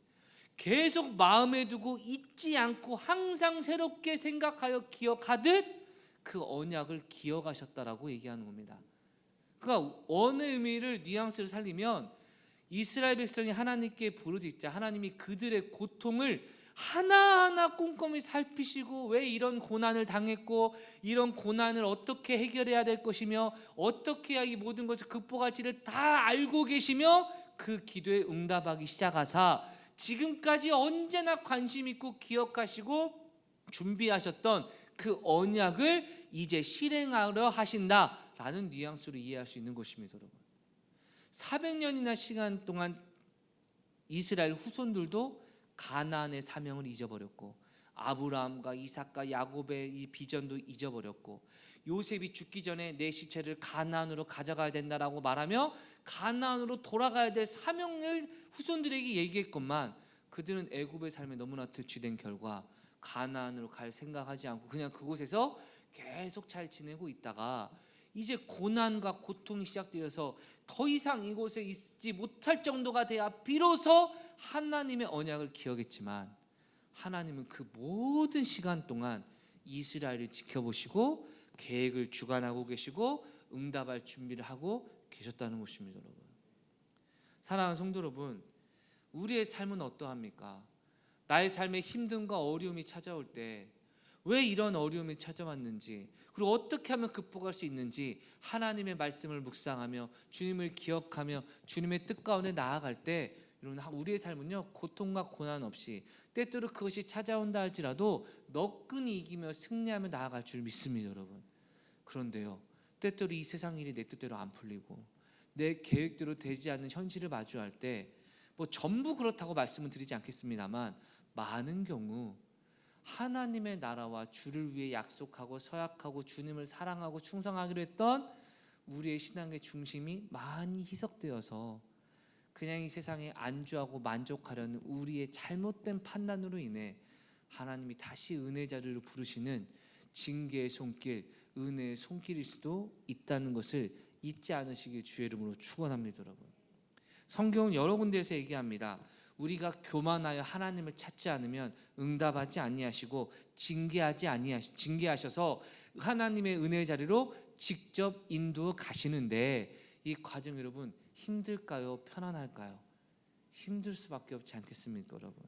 Speaker 1: 계속 마음에 두고 잊지 않고 항상 새롭게 생각하여 기억하듯 그 언약을 기억하셨다라고 얘기하는 겁니다. 그러니까 원의 의미를 뉘앙스를 살리면 이스라엘 백성이 하나님께 부르짖자 하나님이 그들의 고통을 하나하나 꼼꼼히 살피시고 왜 이런 고난을 당했고 이런 고난을 어떻게 해결해야 될 것이며 어떻게 해야 이 모든 것을 극복할지를 다 알고 계시며 그 기도에 응답하기 시작하사 지금까지 언제나 관심 있고 기억하시고 준비하셨던 그 언약을 이제 실행하려 하신다라는 뉘앙스로 이해할 수 있는 것입니다. 여러분, 400년이나 시간 동안 이스라엘 후손들도 가나안의 사명을 잊어버렸고 아브라함과 이삭과 야곱의 이 비전도 잊어버렸고 요셉이 죽기 전에 내 시체를 가나안으로 가져가야 된다라고 말하며 가나안으로 돌아가야 될 사명을 후손들에게 얘기했건만 그들은 애굽의 삶에 너무나 퇴치된 결과 가나안으로 갈 생각하지 않고 그냥 그곳에서 계속 잘 지내고 있다가 이제 고난과 고통이 시작되어서 더 이상 이곳에 있지 못할 정도가 돼야 비로소 하나님의 언약을 기억했지만, 하나님은 그 모든 시간 동안 이스라엘을 지켜보시고 계획을 주관하고 계시고 응답할 준비를 하고 계셨다는 것입니다. 여러분, 사랑하는 성도 여러분, 우리의 삶은 어떠합니까? 나의 삶에 힘듦과 어려움이 찾아올 때 왜 이런 어려움이 찾아왔는지, 그리고 어떻게 하면 극복할 수 있는지 하나님의 말씀을 묵상하며 주님을 기억하며 주님의 뜻 가운데 나아갈 때, 여러분, 우리의 삶은요 고통과 고난 없이 때때로 그것이 찾아온다 할지라도 너끈히 이기며 승리하며 나아갈 줄 믿습니다. 여러분, 그런데요, 때때로 이 세상 일이 내 뜻대로 안 풀리고 내 계획대로 되지 않는 현실을 마주할 때, 전부 그렇다고 말씀을 드리지 않겠습니다만, 많은 경우 하나님의 나라와 주를 위해 약속하고 서약하고 주님을 사랑하고 충성하기로 했던 우리의 신앙의 중심이 많이 희석되어서 그냥 이 세상에 안주하고 만족하려는 우리의 잘못된 판단으로 인해 하나님이 다시 은혜 자리로 부르시는 징계의 손길, 은혜의 손길일 수도 있다는 것을 잊지 않으시길 주의 이름으로 축원합니다. 여러분, 성경은 여러 군데에서 얘기합니다. 우리가 교만하여 하나님을 찾지 않으면 응답하지 아니하시고 징계하셔서 하나님의 은혜의 자리로 직접 인도해 가시는데, 이 과정 여러분 힘들까요? 편안할까요? 힘들 수밖에 없지 않겠습니까? 여러분,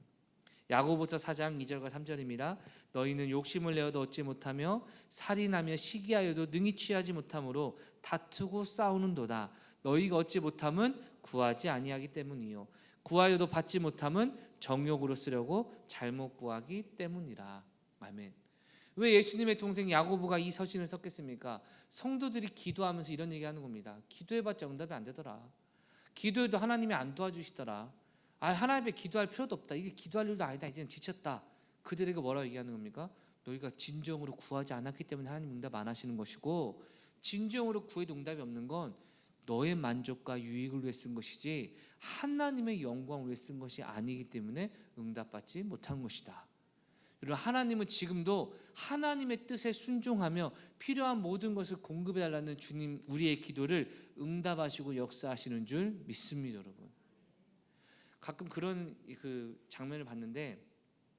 Speaker 1: 야고보서 4장 2절과 3절입니다. 너희는 욕심을 내어도 얻지 못하며 살인하며 시기하여도 능히 취하지 못하므로 다투고 싸우는도다. 너희가 얻지 못함은 구하지 아니하기 때문이요, 구하여도 받지 못함은 정욕으로 쓰려고 잘못 구하기 때문이라. 아멘. 왜 예수님의 동생 야고보가 이 서신을 썼겠습니까? 성도들이 기도하면서 이런 얘기하는 겁니다. 기도해봤자 응답이 안 되더라. 기도해도 하나님이 안 도와주시더라. 하나님 앞에 기도할 필요도 없다. 이게 기도할 일도 아니다. 이제는 지쳤다. 그들에게 뭐라고 얘기하는 겁니까? 너희가 진정으로 구하지 않았기 때문에 하나님 응답 안 하시는 것이고, 진정으로 구해도 응답이 없는 건 너의 만족과 유익을 위해 쓴 것이지 하나님의 영광을 위해 쓴 것이 아니기 때문에 응답받지 못한 것이다. 여러분, 하나님은 지금도 하나님의 뜻에 순종하며 필요한 모든 것을 공급해 달라는 주님, 우리의 기도를 응답하시고 역사하시는 줄 믿습니다. 여러분, 가끔 그런 장면을 봤는데,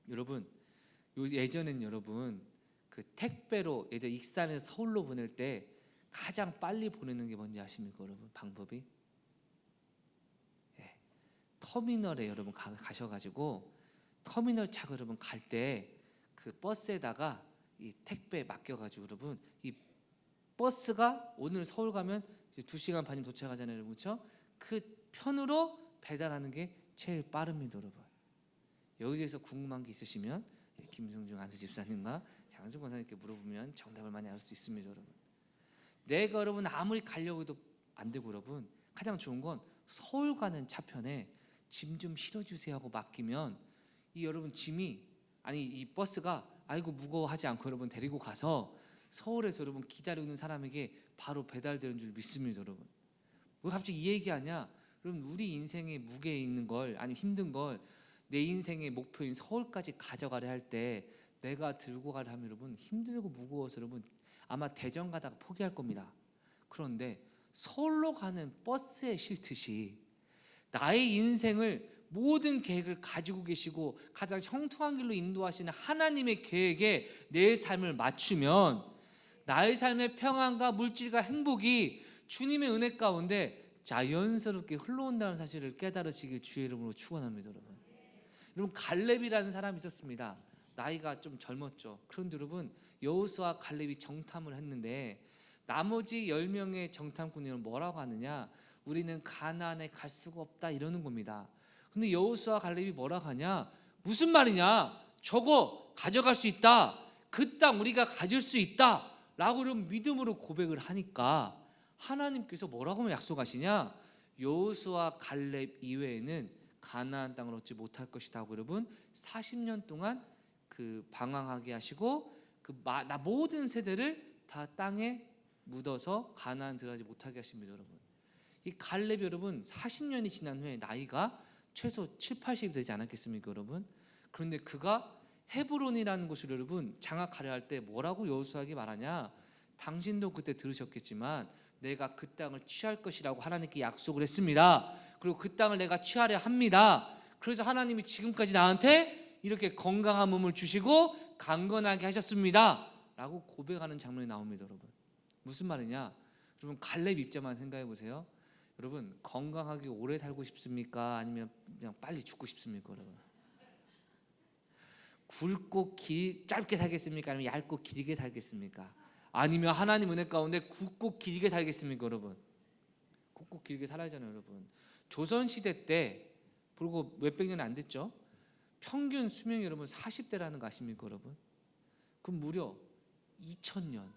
Speaker 1: 여러분, 예전엔 여러분 그 택배로 예전 익산에서 서울로 보낼 때 가장 빨리 보내는 게 뭔지 아십니까? 여러분, 방법이 터미널에 여러분 가셔가지고 터미널 차가 여러분 갈 때 그 버스에다가 이 택배 맡겨가지고, 여러분 이 버스가 오늘 서울 가면 이제 2시간 반이면 도착하잖아요. 여러분, 그렇죠? 그 편으로 배달하는 게 제일 빠릅니다. 여러분, 여기에서 궁금한 게 있으시면 김승중 안수 집사님과 장수 권사님께 물어보면 정답을 많이 알 수 있습니다. 여러분, 내가 여러분 아무리 가려고 해도 안 되고, 여러분 가장 좋은 건 서울 가는 차편에 짐 좀 실어주세요 하고 맡기면 이 여러분 이 버스가 아이고 무거워하지 않고 여러분 데리고 가서 서울에서 여러분 기다리고 있는 사람에게 바로 배달되는 줄 믿습니다. 여러분, 왜 갑자기 이 얘기하냐? 여러분, 우리 인생의 무게에 있는 걸, 아니 힘든 걸 내 인생의 목표인 서울까지 가져가려 할 때 내가 들고 가려 하면 여러분 힘들고 무거워서 여러분 아마 대전 가다가 포기할 겁니다. 그런데 서울로 가는 버스에 실듯이 나의 인생을 모든 계획을 가지고 계시고 가장 형통한 길로 인도하시는 하나님의 계획에 내 삶을 맞추면 나의 삶의 평안과 물질과 행복이 주님의 은혜 가운데 자연스럽게 흘러온다는 사실을 깨달으시길 주의 이름으로 축원합니다. 여러분, 갈렙이라는 사람이 있었습니다. 나이가 좀 젊었죠. 그런데 여러분, 여호수아 갈렙이 정탐을 했는데 나머지 10명의 정탐꾼들은 뭐라고 하느냐? 우리는 가나안에 갈 수가 없다 이러는 겁니다. 근데 여호수아 갈렙이 뭐라고 하냐? 무슨 말이냐? 저거 가져갈 수 있다. 그 땅 우리가 가질 수 있다 라고 이런 믿음으로 고백을 하니까 하나님께서 뭐라고 약속하시냐? 여호수아 갈렙 이외에는 가나안 땅을 얻지 못할 것이다 하고 여러분 40년 동안 그 방황하게 하시고 모든 세대를 다 땅에 묻어서 가나안 들어가지 못하게 하십니다. 여러분, 이 갈렙이 여러분 40년이 지난 후에 나이가 최소 7, 80이 되지 않았겠습니까? 여러분, 그런데 그가 헤브론이라는 곳을 여러분 장악하려 할 때 뭐라고 여호수아에게 말하냐? 당신도 그때 들으셨겠지만 내가 그 땅을 취할 것이라고 하나님께 약속을 했습니다. 그리고 그 땅을 내가 취하려 합니다. 그래서 하나님이 지금까지 나한테 이렇게 건강한 몸을 주시고 강건하게 하셨습니다 라고 고백하는 장면이 나옵니다. 여러분 무슨 말이냐? 여러분 갈렙 입장만 생각해 보세요. 여러분 건강하게 오래 살고 싶습니까? 아니면 그냥 빨리 죽고 싶습니까? 여러분 굵고 짧게 살겠습니까? 아니면 얇고 길게 살겠습니까? 아니면 하나님 은혜 가운데 굵고 길게 살겠습니까? 여러분 굵고 길게 살아야잖아요. 여러분 조선시대 때 그리고 몇백 년이 안 됐죠. 평균 수명이 여러분 40대라는 거 아십니까? 여러분 그 무려 2000년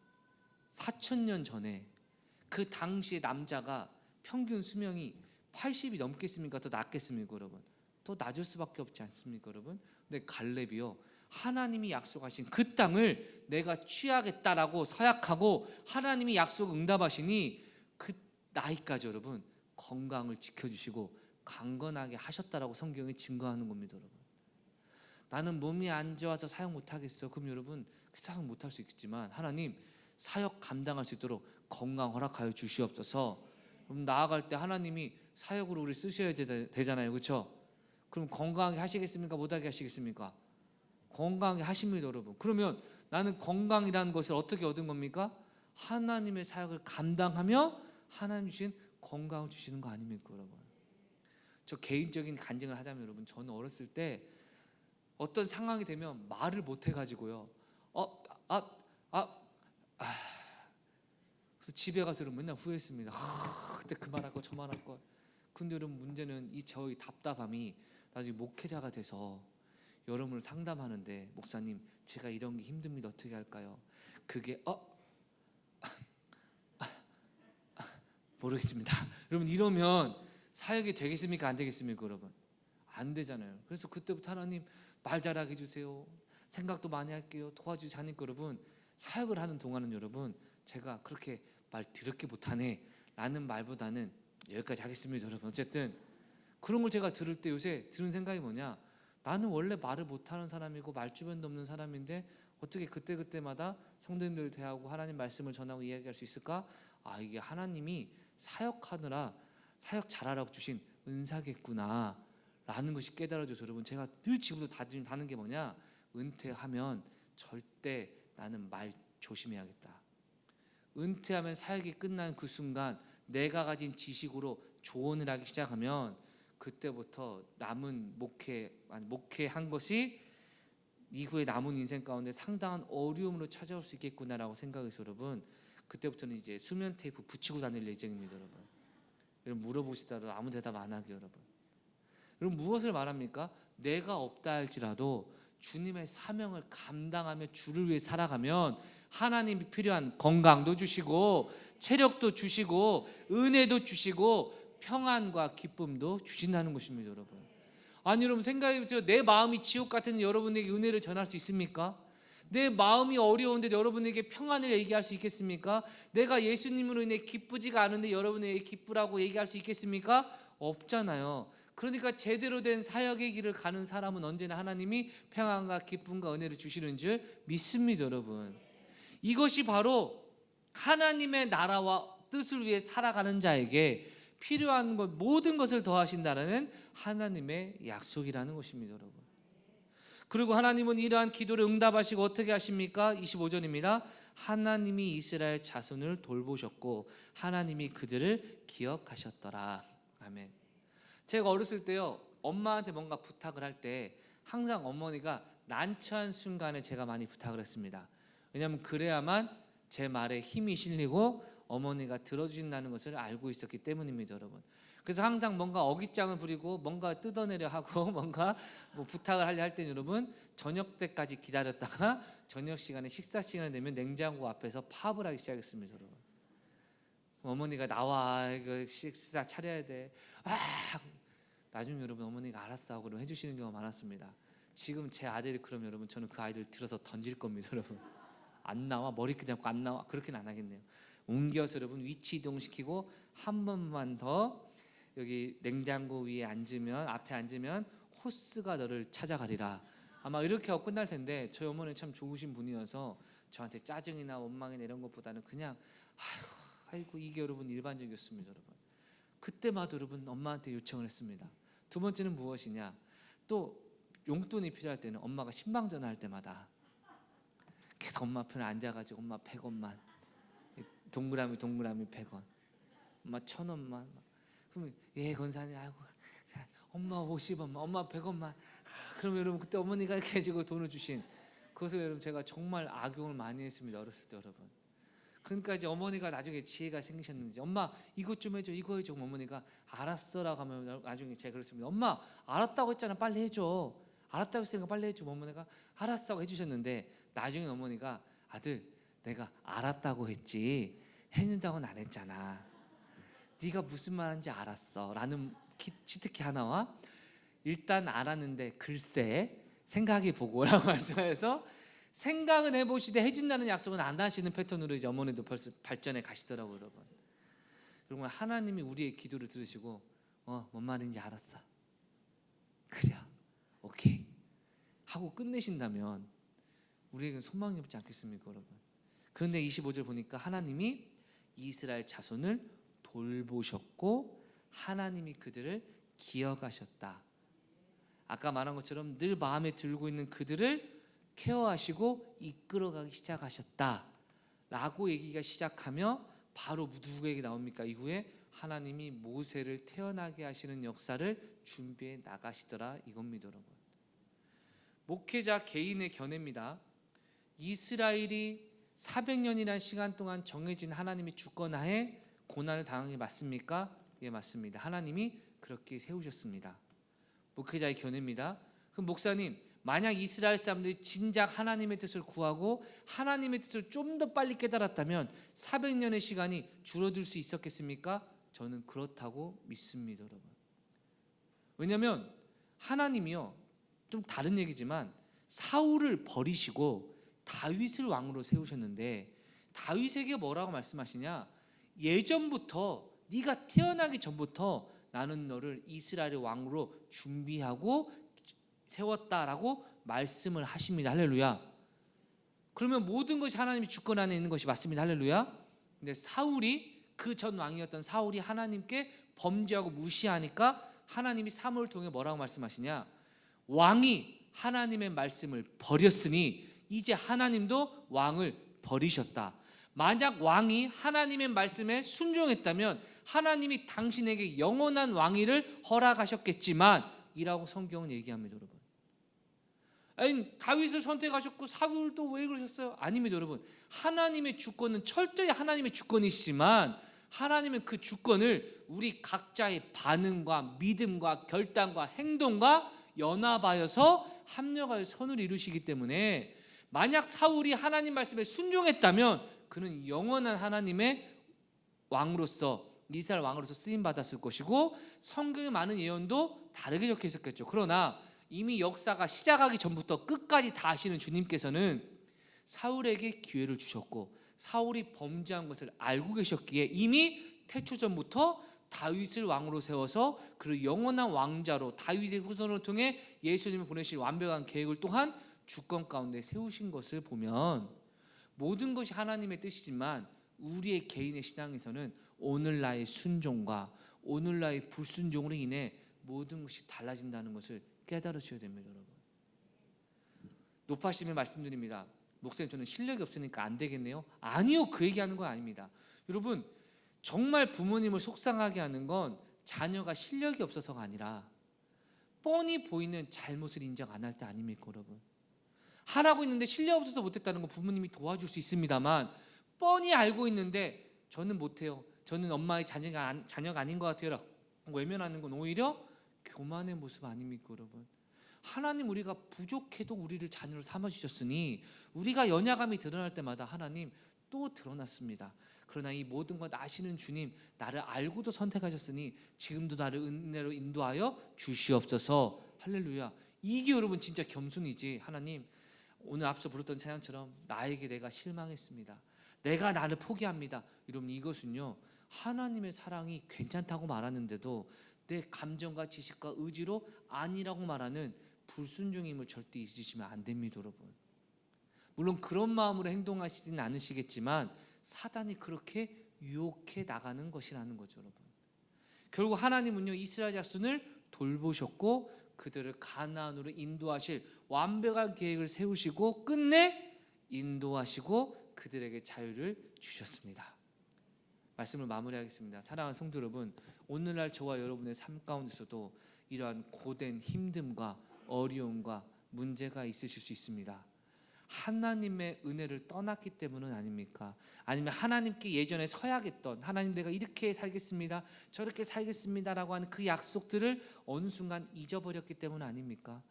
Speaker 1: 4000년 전에 그 당시의 남자가 평균 수명이 80이 넘겠습니까? 더 낮겠습니까? 여러분 더 낮을 수밖에 없지 않습니까? 여러분 근데 갈렙이요 하나님이 약속하신 그 땅을 내가 취하겠다라고 서약하고 하나님이 약속 응답하시니 그 나이까지 여러분 건강을 지켜주시고 강건하게 하셨다라고 성경이 증거하는 겁니다. 여러분 나는 몸이 안 좋아서 사역 못하겠어. 그럼 여러분 사역 못할 수 있겠지만 하나님 사역 감당할 수 있도록 건강 허락하여 주시옵소서. 그럼 나아갈 때 하나님이 사역으로 우리 쓰셔야 되잖아요. 그렇죠? 그럼 건강하게 하시겠습니까? 못하게 하시겠습니까? 건강하게 하십니다. 여러분 그러면 나는 건강이라는 것을 어떻게 얻은 겁니까? 하나님의 사역을 감당하며 하나님 주신 건강을 주시는 거 아닙니까? 여러분 저 개인적인 간증을 하자면 여러분 저는 어렸을 때 어떤 상황이 되면 말을 못 해가지고요 그래서 집에 가서 여러분 맨날 후회했습니다. 그때 그 말할 거 저 말할 거. 근데 여러분 문제는 이 저희 답답함이 나중에 목회자가 돼서 여러분을 상담하는데 목사님 제가 이런 게 힘듭니다. 어떻게 할까요? 그게 모르겠습니다. 여러분 이러면 사역이 되겠습니까? 안 되겠습니까? 여러분 안 되잖아요. 그래서 그때부터 하나님 말 잘하게 해주세요. 생각도 많이 할게요. 도와주지 않으니까 여러분 사역을 하는 동안은 여러분 제가 그렇게 말 더럽게 못하네 라는 말보다는 여기까지 하겠습니다. 여러분 어쨌든 그런 걸 제가 들을 때 요새 드는 생각이 뭐냐, 나는 원래 말을 못하는 사람이고 말주변도 없는 사람인데 어떻게 그때그때마다 성도님들 대하고 하나님 말씀을 전하고 이야기할 수 있을까? 이게 하나님이 사역하느라 사역 잘하라고 주신 은사겠구나 라는 것이 깨달아져서 여러분 제가 늘 지금도 다는 게 뭐냐, 은퇴하면 절대 나는 말 조심해야겠다. 은퇴하면 사역이 끝난 그 순간 내가 가진 지식으로 조언을 하기 시작하면 그때부터 남은 목회한 것이 이후에 남은 인생 가운데 상당한 어려움으로 찾아올 수 있겠구나라고 생각해서 여러분 그때부터는 이제 수면 테이프 붙이고 다닐 예정입니다. 여러분 물어보시다도 아무 대답 안 하게. 여러분 무엇을 말합니까? 내가 없다 할지라도 주님의 사명을 감당하며 주를 위해 살아가면 하나님이 필요한 건강도 주시고 체력도 주시고 은혜도 주시고 평안과 기쁨도 주신다는 것입니다. 여러분 아니 여러분 생각해보세요. 내 마음이 지옥 같은 여러분에게 은혜를 전할 수 있습니까? 내 마음이 어려운데 여러분에게 평안을 얘기할 수 있겠습니까? 내가 예수님으로 인해 기쁘지가 않은데 여러분에게 기쁘라고 얘기할 수 있겠습니까? 없잖아요. 그러니까 제대로 된 사역의 길을 가는 사람은 언제나 하나님이 평안과 기쁨과 은혜를 주시는 줄 믿습니다. 여러분 이것이 바로 하나님의 나라와 뜻을 위해 살아가는 자에게 필요한 것 모든 것을 더하신다는 하나님의 약속이라는 것입니다. 여러분 그리고 하나님은 이러한 기도를 응답하시고 어떻게 하십니까? 25절입니다. 하나님이 이스라엘 자손을 돌보셨고 하나님이 그들을 기억하셨더라. 아멘. 제가 어렸을 때요 엄마한테 뭔가 부탁을 할 때 항상 어머니가 난처한 순간에 제가 많이 부탁을 했습니다. 왜냐하면 그래야만 제 말에 힘이 실리고 어머니가 들어주신다는 것을 알고 있었기 때문입니다. 여러분 그래서 항상 뭔가 어깃장을 부리고 뭔가 뜯어내려 하고 뭔가 부탁을 하려 할 때는 여러분 저녁 때까지 기다렸다가 저녁 시간에 식사 시간이 되면 냉장고 앞에서 파업을 하기 시작했습니다. 여러분 어머니가 나와 이거 식사 차려야 돼. 나중에 여러분 어머니가 알았어 하고 해주시는 경우가 많았습니다. 지금 제 아들이 그러면 여러분 저는 그 아이들 들어서 던질 겁니다. 여러분 안 나와 머리끄 잡고 안 나와 그렇게는 안 하겠네요. 옮겨서 여러분 위치 이동시키고 한 번만 더 여기 냉장고 위에 앉으면 앞에 앉으면 호스가 너를 찾아가리라. 아마 이렇게 하고 끝날 텐데 저희 어머니 참 좋으신 분이어서 저한테 짜증이나 원망이나 이런 것보다는 그냥 아이고 이게 여러분 일반적이었습니다. 여러분 그때마다 여러분 엄마한테 요청을 했습니다. 두 번째는 무엇이냐, 또 용돈이 필요할 때는 엄마가 신방전화 할 때마다 계속 엄마 편에 앉아가지고 엄마 100원만, 동그라미 100원, 엄마 1000원만. 그러면 예 권사님 아이고 엄마 50원만, 엄마 100원만. 그러면 여러분 그때 어머니가 이렇게 해주고 돈을 주신 그것을 여러분 제가 정말 악용을 많이 했습니다. 어렸을 때 여러분. 그러니까 이제 어머니가 나중에 지혜가 생기셨는지 엄마 이것 좀 해줘, 이거 해줘. 어머니가 알았어라고 하면 나중에 제가 그랬습니다. 엄마 알았다고 했잖아, 빨리 해줘. 알았다고 했으니까 빨리 해줘. 어머니가 알았다고 해주셨는데 나중에 어머니가 아들 내가 알았다고 했지 해준다고는 안 했잖아. 네가 무슨 말인지 알았어 라는 치트키 하나와 일단 알았는데 글쎄 생각해보고 라고 말씀해서 생각은 해보시되 해준다는 약속은 안 하시는 패턴으로 이제 어머니도 벌써 발전해 가시더라고요. 여러분, 여러분 하나님이 우리의 기도를 들으시고 뭔 말인지 알았어, 그래 오케이 하고 끝내신다면 우리에게는 소망이 없지 않겠습니까 여러분? 그런데 25절 보니까 하나님이 이스라엘 자손을 돌보셨고 하나님이 그들을 기억하셨다. 아까 말한 것처럼 늘 마음에 들고 있는 그들을 케어하시고 이끌어가기 시작하셨다 라고 얘기가 시작하며 바로 누구에게 나옵니까? 이후에 하나님이 모세를 태어나게 하시는 역사를 준비해 나가시더라 이겁니다. 여러분, 목회자 개인의 견해입니다. 이스라엘이 400년이라는 시간 동안 정해진 하나님의 주권하에 고난을 당하게 맞습니까? 예, 맞습니다. 하나님이 그렇게 세우셨습니다. 목회자의 견해입니다. 그럼 목사님, 만약 이스라엘 사람들이 진작 하나님의 뜻을 구하고 하나님의 뜻을 좀 더 빨리 깨달았다면 400년의 시간이 줄어들 수 있었겠습니까? 저는 그렇다고 믿습니다. 여러분, 왜냐하면 하나님이요, 좀 다른 얘기지만 사울을 버리시고 다윗을 왕으로 세우셨는데 다윗에게 뭐라고 말씀하시냐, 예전부터 네가 태어나기 전부터 나는 너를 이스라엘의 왕으로 준비하고 세웠다라고 말씀을 하십니다. 할렐루야. 그러면 모든 것이 하나님의 주권 안에 있는 것이 맞습니다. 할렐루야. 근데 사울이, 그 전 왕이었던 사울이 하나님께 범죄하고 무시하니까 하나님이 사무엘을 통해 뭐라고 말씀하시냐, 왕이 하나님의 말씀을 버렸으니 이제 하나님도 왕을 버리셨다. 만약 왕이 하나님의 말씀에 순종했다면 하나님이 당신에게 영원한 왕위를 허락하셨겠지만 이라고 성경은 얘기합니다. 여러분, 아니 다윗을 선택하셨고 사울도 왜 그러셨어요? 아닙니다. 여러분, 하나님의 주권은 철저히 하나님의 주권이시지만 하나님은 그 주권을 우리 각자의 반응과 믿음과 결단과 행동과 연합하여서 합력하여 선을 이루시기 때문에 만약 사울이 하나님 말씀에 순종했다면 그는 영원한 하나님의 왕으로서, 이스라엘 왕으로서 쓰임 받았을 것이고 성경의 많은 예언도 다르게 적혀 있었겠죠. 그러나 이미 역사가 시작하기 전부터 끝까지 다 아시는 주님께서는 사울에게 기회를 주셨고 사울이 범죄한 것을 알고 계셨기에 이미 태초전부터 다윗을 왕으로 세워서 그를 영원한 왕자로 다윗의 후손을 통해 예수님을 보내실 완벽한 계획을 또한 주권 가운데 세우신 것을 보면 모든 것이 하나님의 뜻이지만 우리의 개인의 신앙에서는 오늘 나의 순종과 오늘 나의 불순종으로 인해 모든 것이 달라진다는 것을 깨달으셔야 됩니다. 여러분, 높아심에 말씀드립니다. 목사님 저는 실력이 없으니까 안 되겠네요. 아니요, 그 얘기하는 건 아닙니다. 여러분, 정말 부모님을 속상하게 하는 건 자녀가 실력이 없어서가 아니라 뻔히 보이는 잘못을 인정 안 할 때 아닙니까? 여러분, 하라고 했는데 실력 없어서 못했다는 건 부모님이 도와줄 수 있습니다만 뻔히 알고 있는데 저는 못해요, 저는 엄마의 자녀가 아닌 것 같아요 라고 외면하는 건 오히려 교만의 모습 아닙니까? 여러분, 하나님 우리가 부족해도 우리를 자녀로 삼아주셨으니 우리가 연약함이 드러날 때마다 하나님 또 드러났습니다. 그러나 이 모든 것 아시는 주님, 나를 알고도 선택하셨으니 지금도 나를 은혜로 인도하여 주시옵소서. 할렐루야. 이게 여러분 진짜 겸손이지. 하나님 오늘 앞서 부르던 찬양처럼 나에게 내가 실망했습니다, 내가 나를 포기합니다. 여러분, 이것은요 하나님의 사랑이 괜찮다고 말하는데도 내 감정과 지식과 의지로 아니라고 말하는 불순종임을 절대 잊으시면 안 됩니다, 여러분. 물론 그런 마음으로 행동하시진 않으시겠지만 사단이 그렇게 유혹해 나가는 것이라는 거죠, 여러분. 결국 하나님은요, 이스라엘 자손을 돌보셨고 그들을 가나안으로 인도하실 완벽한 계획을 세우시고 끝내 인도하시고 그들에게 자유를 주셨습니다. 말씀을 마무리하겠습니다. 사랑하는 성도 여러분, 오늘날 저와 여러분의 삶 가운데서도 이러한 고된 힘듦과 어려움과 문제가 있으실 수 있습니다. 하나님의 은혜를 떠났기 때문은 아닙니까? 아니면 하나님께 예전에 서약했던, 하나님 내가 이렇게 살겠습니다, 저렇게 살겠습니다 라고 하는 그 약속들을 어느 순간 잊어버렸기 때문 아닙니까?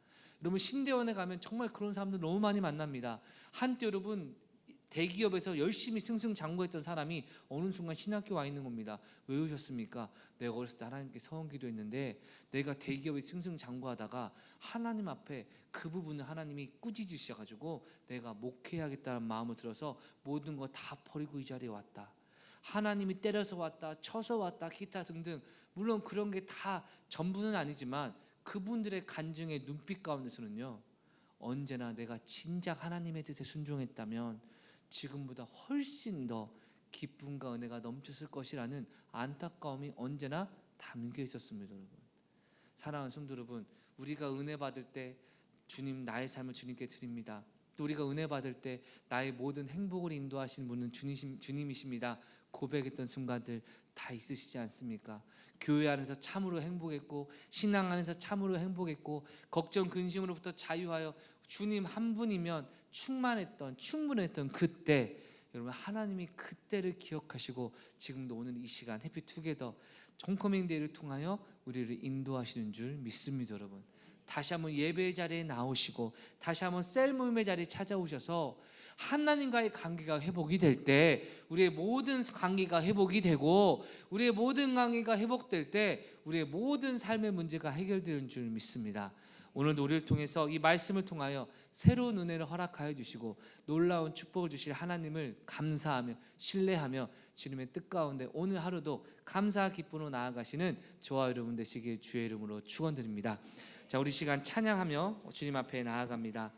Speaker 1: 여러분, 신대원에 가면 정말 그런 사람들 너무 많이 만납니다. 한때 여러분 대기업에서 열심히 승승장구했던 사람이 어느 순간 신학교 와 있는 겁니다. 왜 오셨습니까? 내가 어렸을 때 하나님께 서원 기도했는데 내가 대기업에 승승장구하다가 하나님 앞에 그 부분을 하나님이 꾸짖으셔가지고 내가 목회하겠다는 마음을 들어서 모든 거 다 버리고 이 자리에 왔다. 하나님이 때려서 왔다, 쳐서 왔다, 기타 등등. 물론 그런 게 다 전부는 아니지만 그분들의 간증의 눈빛 가운데서는요, 언제나 내가 진작 하나님의 뜻에 순종했다면 지금보다 훨씬 더 기쁨과 은혜가 넘쳤을 것이라는 안타까움이 언제나 담겨 있었습니다, 여러분. 사랑하는 성도 여러분, 우리가 은혜 받을 때 주님, 나의 삶을 주님께 드립니다. 또 우리가 은혜 받을 때 나의 모든 행복을 인도하시는 분은 주님이십니다. 고백했던 순간들 다 있으시지 않습니까? 교회 안에서 참으로 행복했고, 신앙 안에서 참으로 행복했고, 걱정 근심으로부터 자유하여 주님 한 분이면 충분했던 그때, 여러분 하나님이 그때를 기억하시고 지금도 오늘 이 시간 해피투게더 홈커밍 데이를 통하여 우리를 인도하시는 줄 믿습니다, 여러분. 다시 한번 예배의 자리에 나오시고 다시 한번 셀 모임의 자리에 찾아오셔서 하나님과의 관계가 회복이 될 때, 우리의 모든 관계가 회복이 되고 우리의 모든 관계가 회복될 때 우리의 모든 삶의 문제가 해결되는 줄 믿습니다. 오늘도 우리를 통해서 이 말씀을 통하여 새로운 은혜를 허락하여 주시고 놀라운 축복을 주실 하나님을 감사하며 신뢰하며 주님의 뜻 가운데 오늘 하루도 감사와 기쁨으로 나아가시는 저와 여러분 되시길 주의 이름으로 축원드립니다. 자, 우리 시간 찬양하며 주님 앞에 나아갑니다.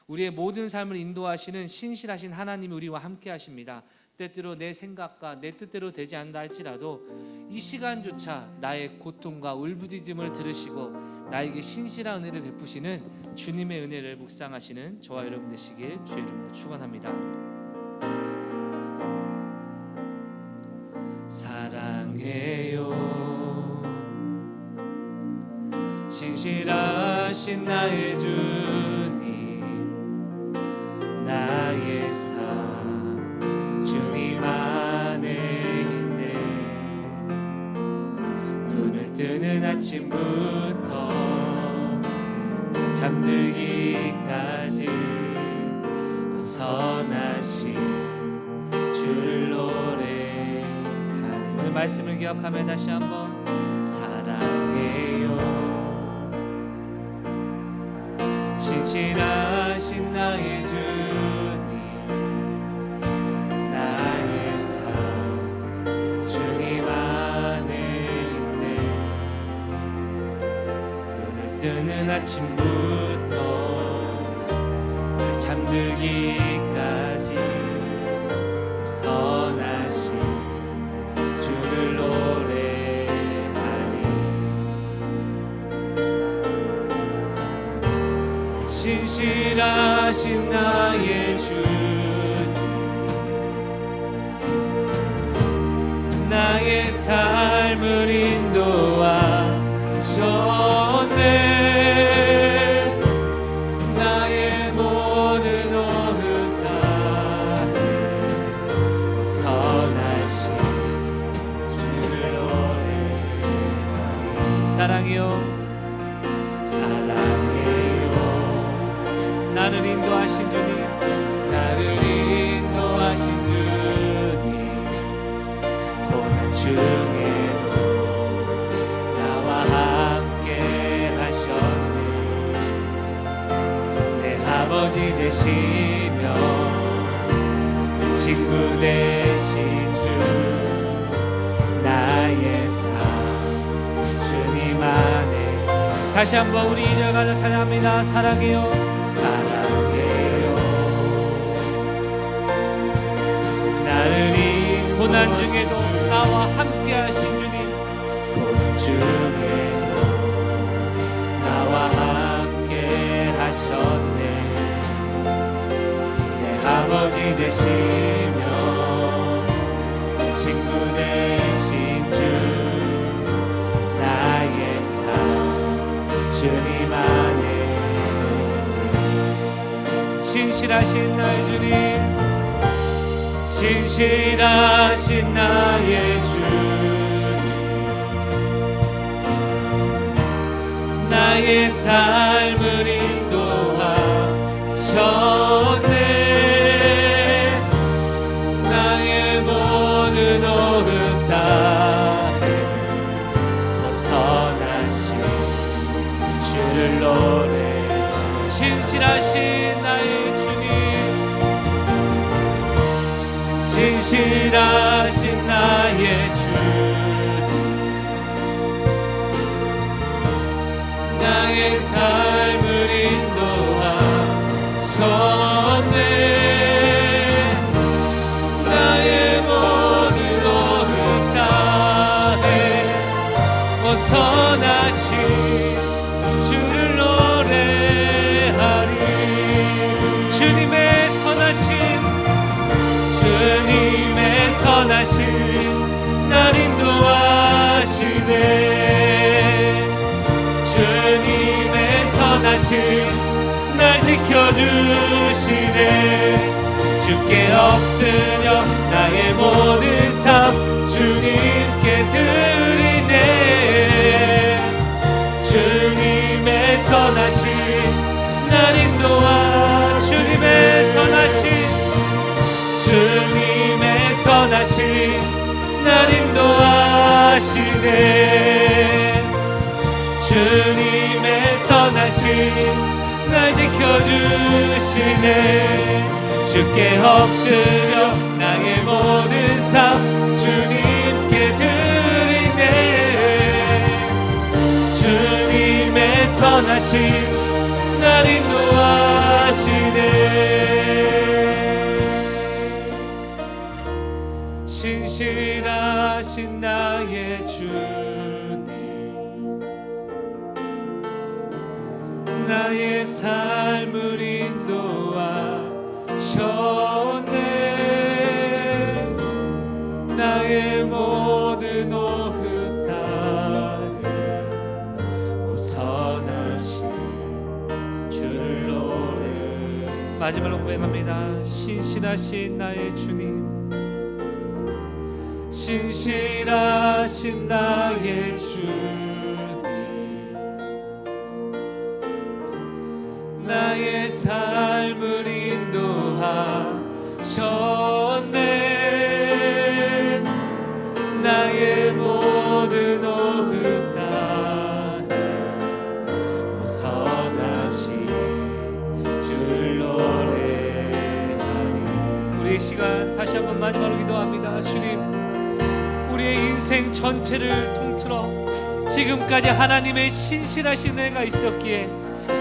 Speaker 1: 우리의 모든 삶을 인도하시는 신실하신 하나님이 우리와 함께 하십니다. 때때로 내 생각과 내 뜻대로 되지 않는다 할지라도 이 시간조차 나의 고통과 울부짖음을 들으시고 나에게 신실한 은혜를 베푸시는 주님의 은혜를 묵상하시는 저와 여러분 되시길 주의 이름으로 축원합니다. 사랑해요, 신실하신 나의 주님, 나의 삶 주님 안에 있네. 눈을 뜨는 아침부터 잠들기까지 선하신 주를 노래하리. 오늘 말씀을 기억하며 다시 한번 사랑해요, 신실하신 나의 주님, 나의 삶 주님 안에 있네. 눈을 뜨는 아침부터 잠들기까지 선하신 주를 노래하리. 신실하신 나의 주님, 나의 삶을 인도하셨네. 나의 모든 오늘 따르 선하신 주를 노래하리. 사랑해요, 사랑해요, 나를 인도하신 주님, 나를 인도하신 주님, 고난 중에도 나와 함께 하셨네. 내 아버지 되시며 내 친구 되신 주, 나의 삶 주님 안에 다시 한번 우리 2절 가져 찬양합니다. 사랑해요 사랑해요 나를 이 고난 중에도 나와 함께 하신 주님 고난 중에도 나와 함께 하셨네 내 아버지 되시며 내 친구 되신 주 나의 삶 주님 안에 신실하신 나의 주님 신실하신 나의 주님 나의 삶을 인도하셨네 나의 모든 오급 다해 벗어나신 주를 노래 신실하신 나의 주님 신실하신 나의 주 나의 삶을 인도하셨네 나의 모든 오급 다해 벗어나신 주를 노래하리 주님의 선하신 날 인도하시네 주님의 선하신 날 지켜주시네 주께 엎드려 나의 모든 삶 주님께 드리네 주님의 선하신 날 인도하 주님의 선하신 날 인도하시네 주님의 선하신 날 지켜주시네 주께 엎드려 나의 모든 삶 주님께 드리네 주님의 선하신 날 인도하시네 신실하신 나의 주님 나의 삶을 인도하셨네 나의 모든 오급 다해 벗어나신 주를 노래 마지막으로 고백합니다. 신실하신 나의 주님 신실하신 나의 주님 나의 삶을 인도하셨네 나의 모든 오급 다해 벗어나신 주를 노래하리 우리의 시간 다시 한번 마지막으로 기도합니다. 주님 우리의 인생 전체를 통틀어 지금까지 하나님의 신실하신 애가 있었기에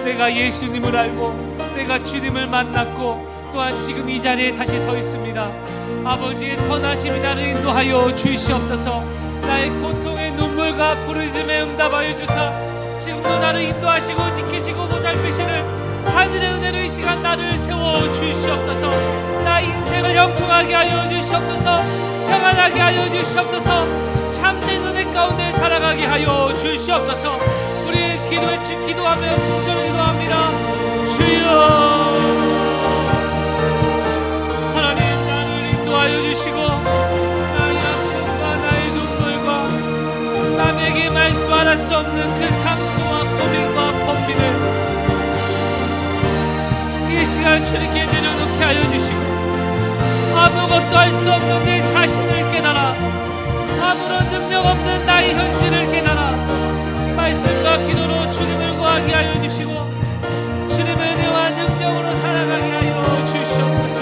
Speaker 1: 내가 예수님을 알고 내가 주님을 만났고 또한 지금 이 자리에 다시 서 있습니다. 아버지의 선하심이 나를 인도하여 주시옵소서 나의 고통의 눈물과 부르짖음에 응답하여 주사 지금도 나를 인도하시고 지키시고 보살피시는 하늘의 은혜로 이 시간 나를 세워 주시옵소서 나 인생을 형통하게 하여 주시옵소서 평안하게 하여 주시옵소서 참된 은혜 가운데 살아가게 하여 주시옵소서 우리 기도에 기도하며 통성을 기도합니다. 주여 하나님 나를 인도하여 주시고 나의 아픔과 나의 눈물과 남에게 말씀할 수 없는 그 상처와 고민과 범민을 이 시간 주님께 내려놓게 하여 주시고 아무것도 할 수 없는 내 자신을 깨달아 아무런 능력 없는 나의 현실을 깨달아 말씀과 기도로 주님을 구하게 하여 주시고 주님의 은혜와 능력으로 살아가게 하여 주시옵소서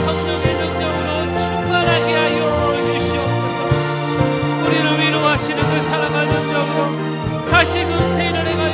Speaker 1: 성령의 능력으로 충만하게 하여 주시옵소서 우리를 위로하시는 그 사랑과 능력으로 다시금 새 일을 행하여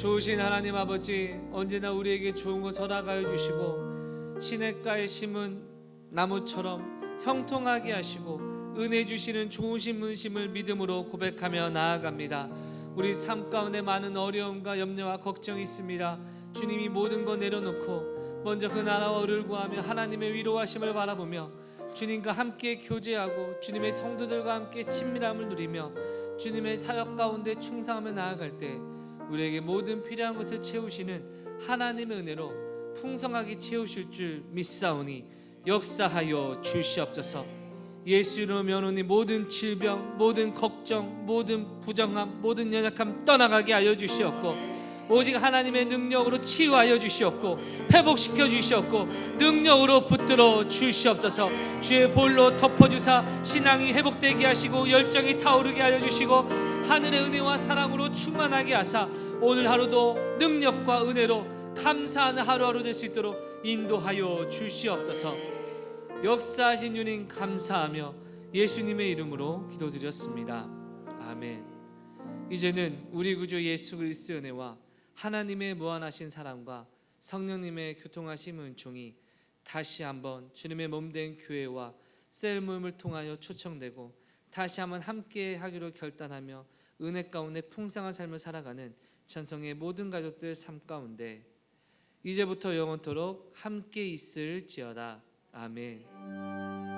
Speaker 1: 좋으신 하나님 아버지, 언제나 우리에게 좋은 것 허락하여 주시고 시냇가에 심은 나무처럼 형통하게 하시고 은혜 주시는 좋으신 분심을 믿음으로 고백하며 나아갑니다. 우리 삶 가운데 많은 어려움과 염려와 걱정이 있습니다. 주님이 모든 것 내려놓고 먼저 그 나라와 의를 구하며 하나님의 위로하심을 바라보며 주님과 함께 교제하고 주님의 성도들과 함께 친밀함을 누리며 주님의 사역 가운데 충성하며 나아갈 때 우리에게 모든 필요한 것을 채우시는 하나님의 은혜로 풍성하게 채우실 줄 믿사오니 역사하여 주시옵소서. 예수 이름으로 면하니 모든 질병, 모든 걱정, 모든 부정함, 모든 연약함 떠나가게 하여 주시옵고 오직 하나님의 능력으로 치유하여 주시옵고 회복시켜 주시옵고 능력으로 붙들어 주시옵소서. 주의 볼로 덮어주사 신앙이 회복되게 하시고 열정이 타오르게 하여 주시고 하늘의 은혜와 사랑으로 충만하게 하사 오늘 하루도 능력과 은혜로 감사하는 하루하루 될 수 있도록 인도하여 주시옵소서. 역사하신 주님 감사하며 예수님의 이름으로 기도드렸습니다. 아멘. 이제는 우리 구주 예수 그리스도의 은혜와 하나님의 무한하신 사랑과 성령님의 교통하심 은총이 다시 한번 주님의 몸된 교회와 셀 모임을 통하여 초청되고 다시 한번 함께 하기로 결단하며 은혜 가운데 풍성한 삶을 살아가는 찬송의 모든 가족들 삶 가운데 이제부터 영원토록 함께 있을지어다. 아멘.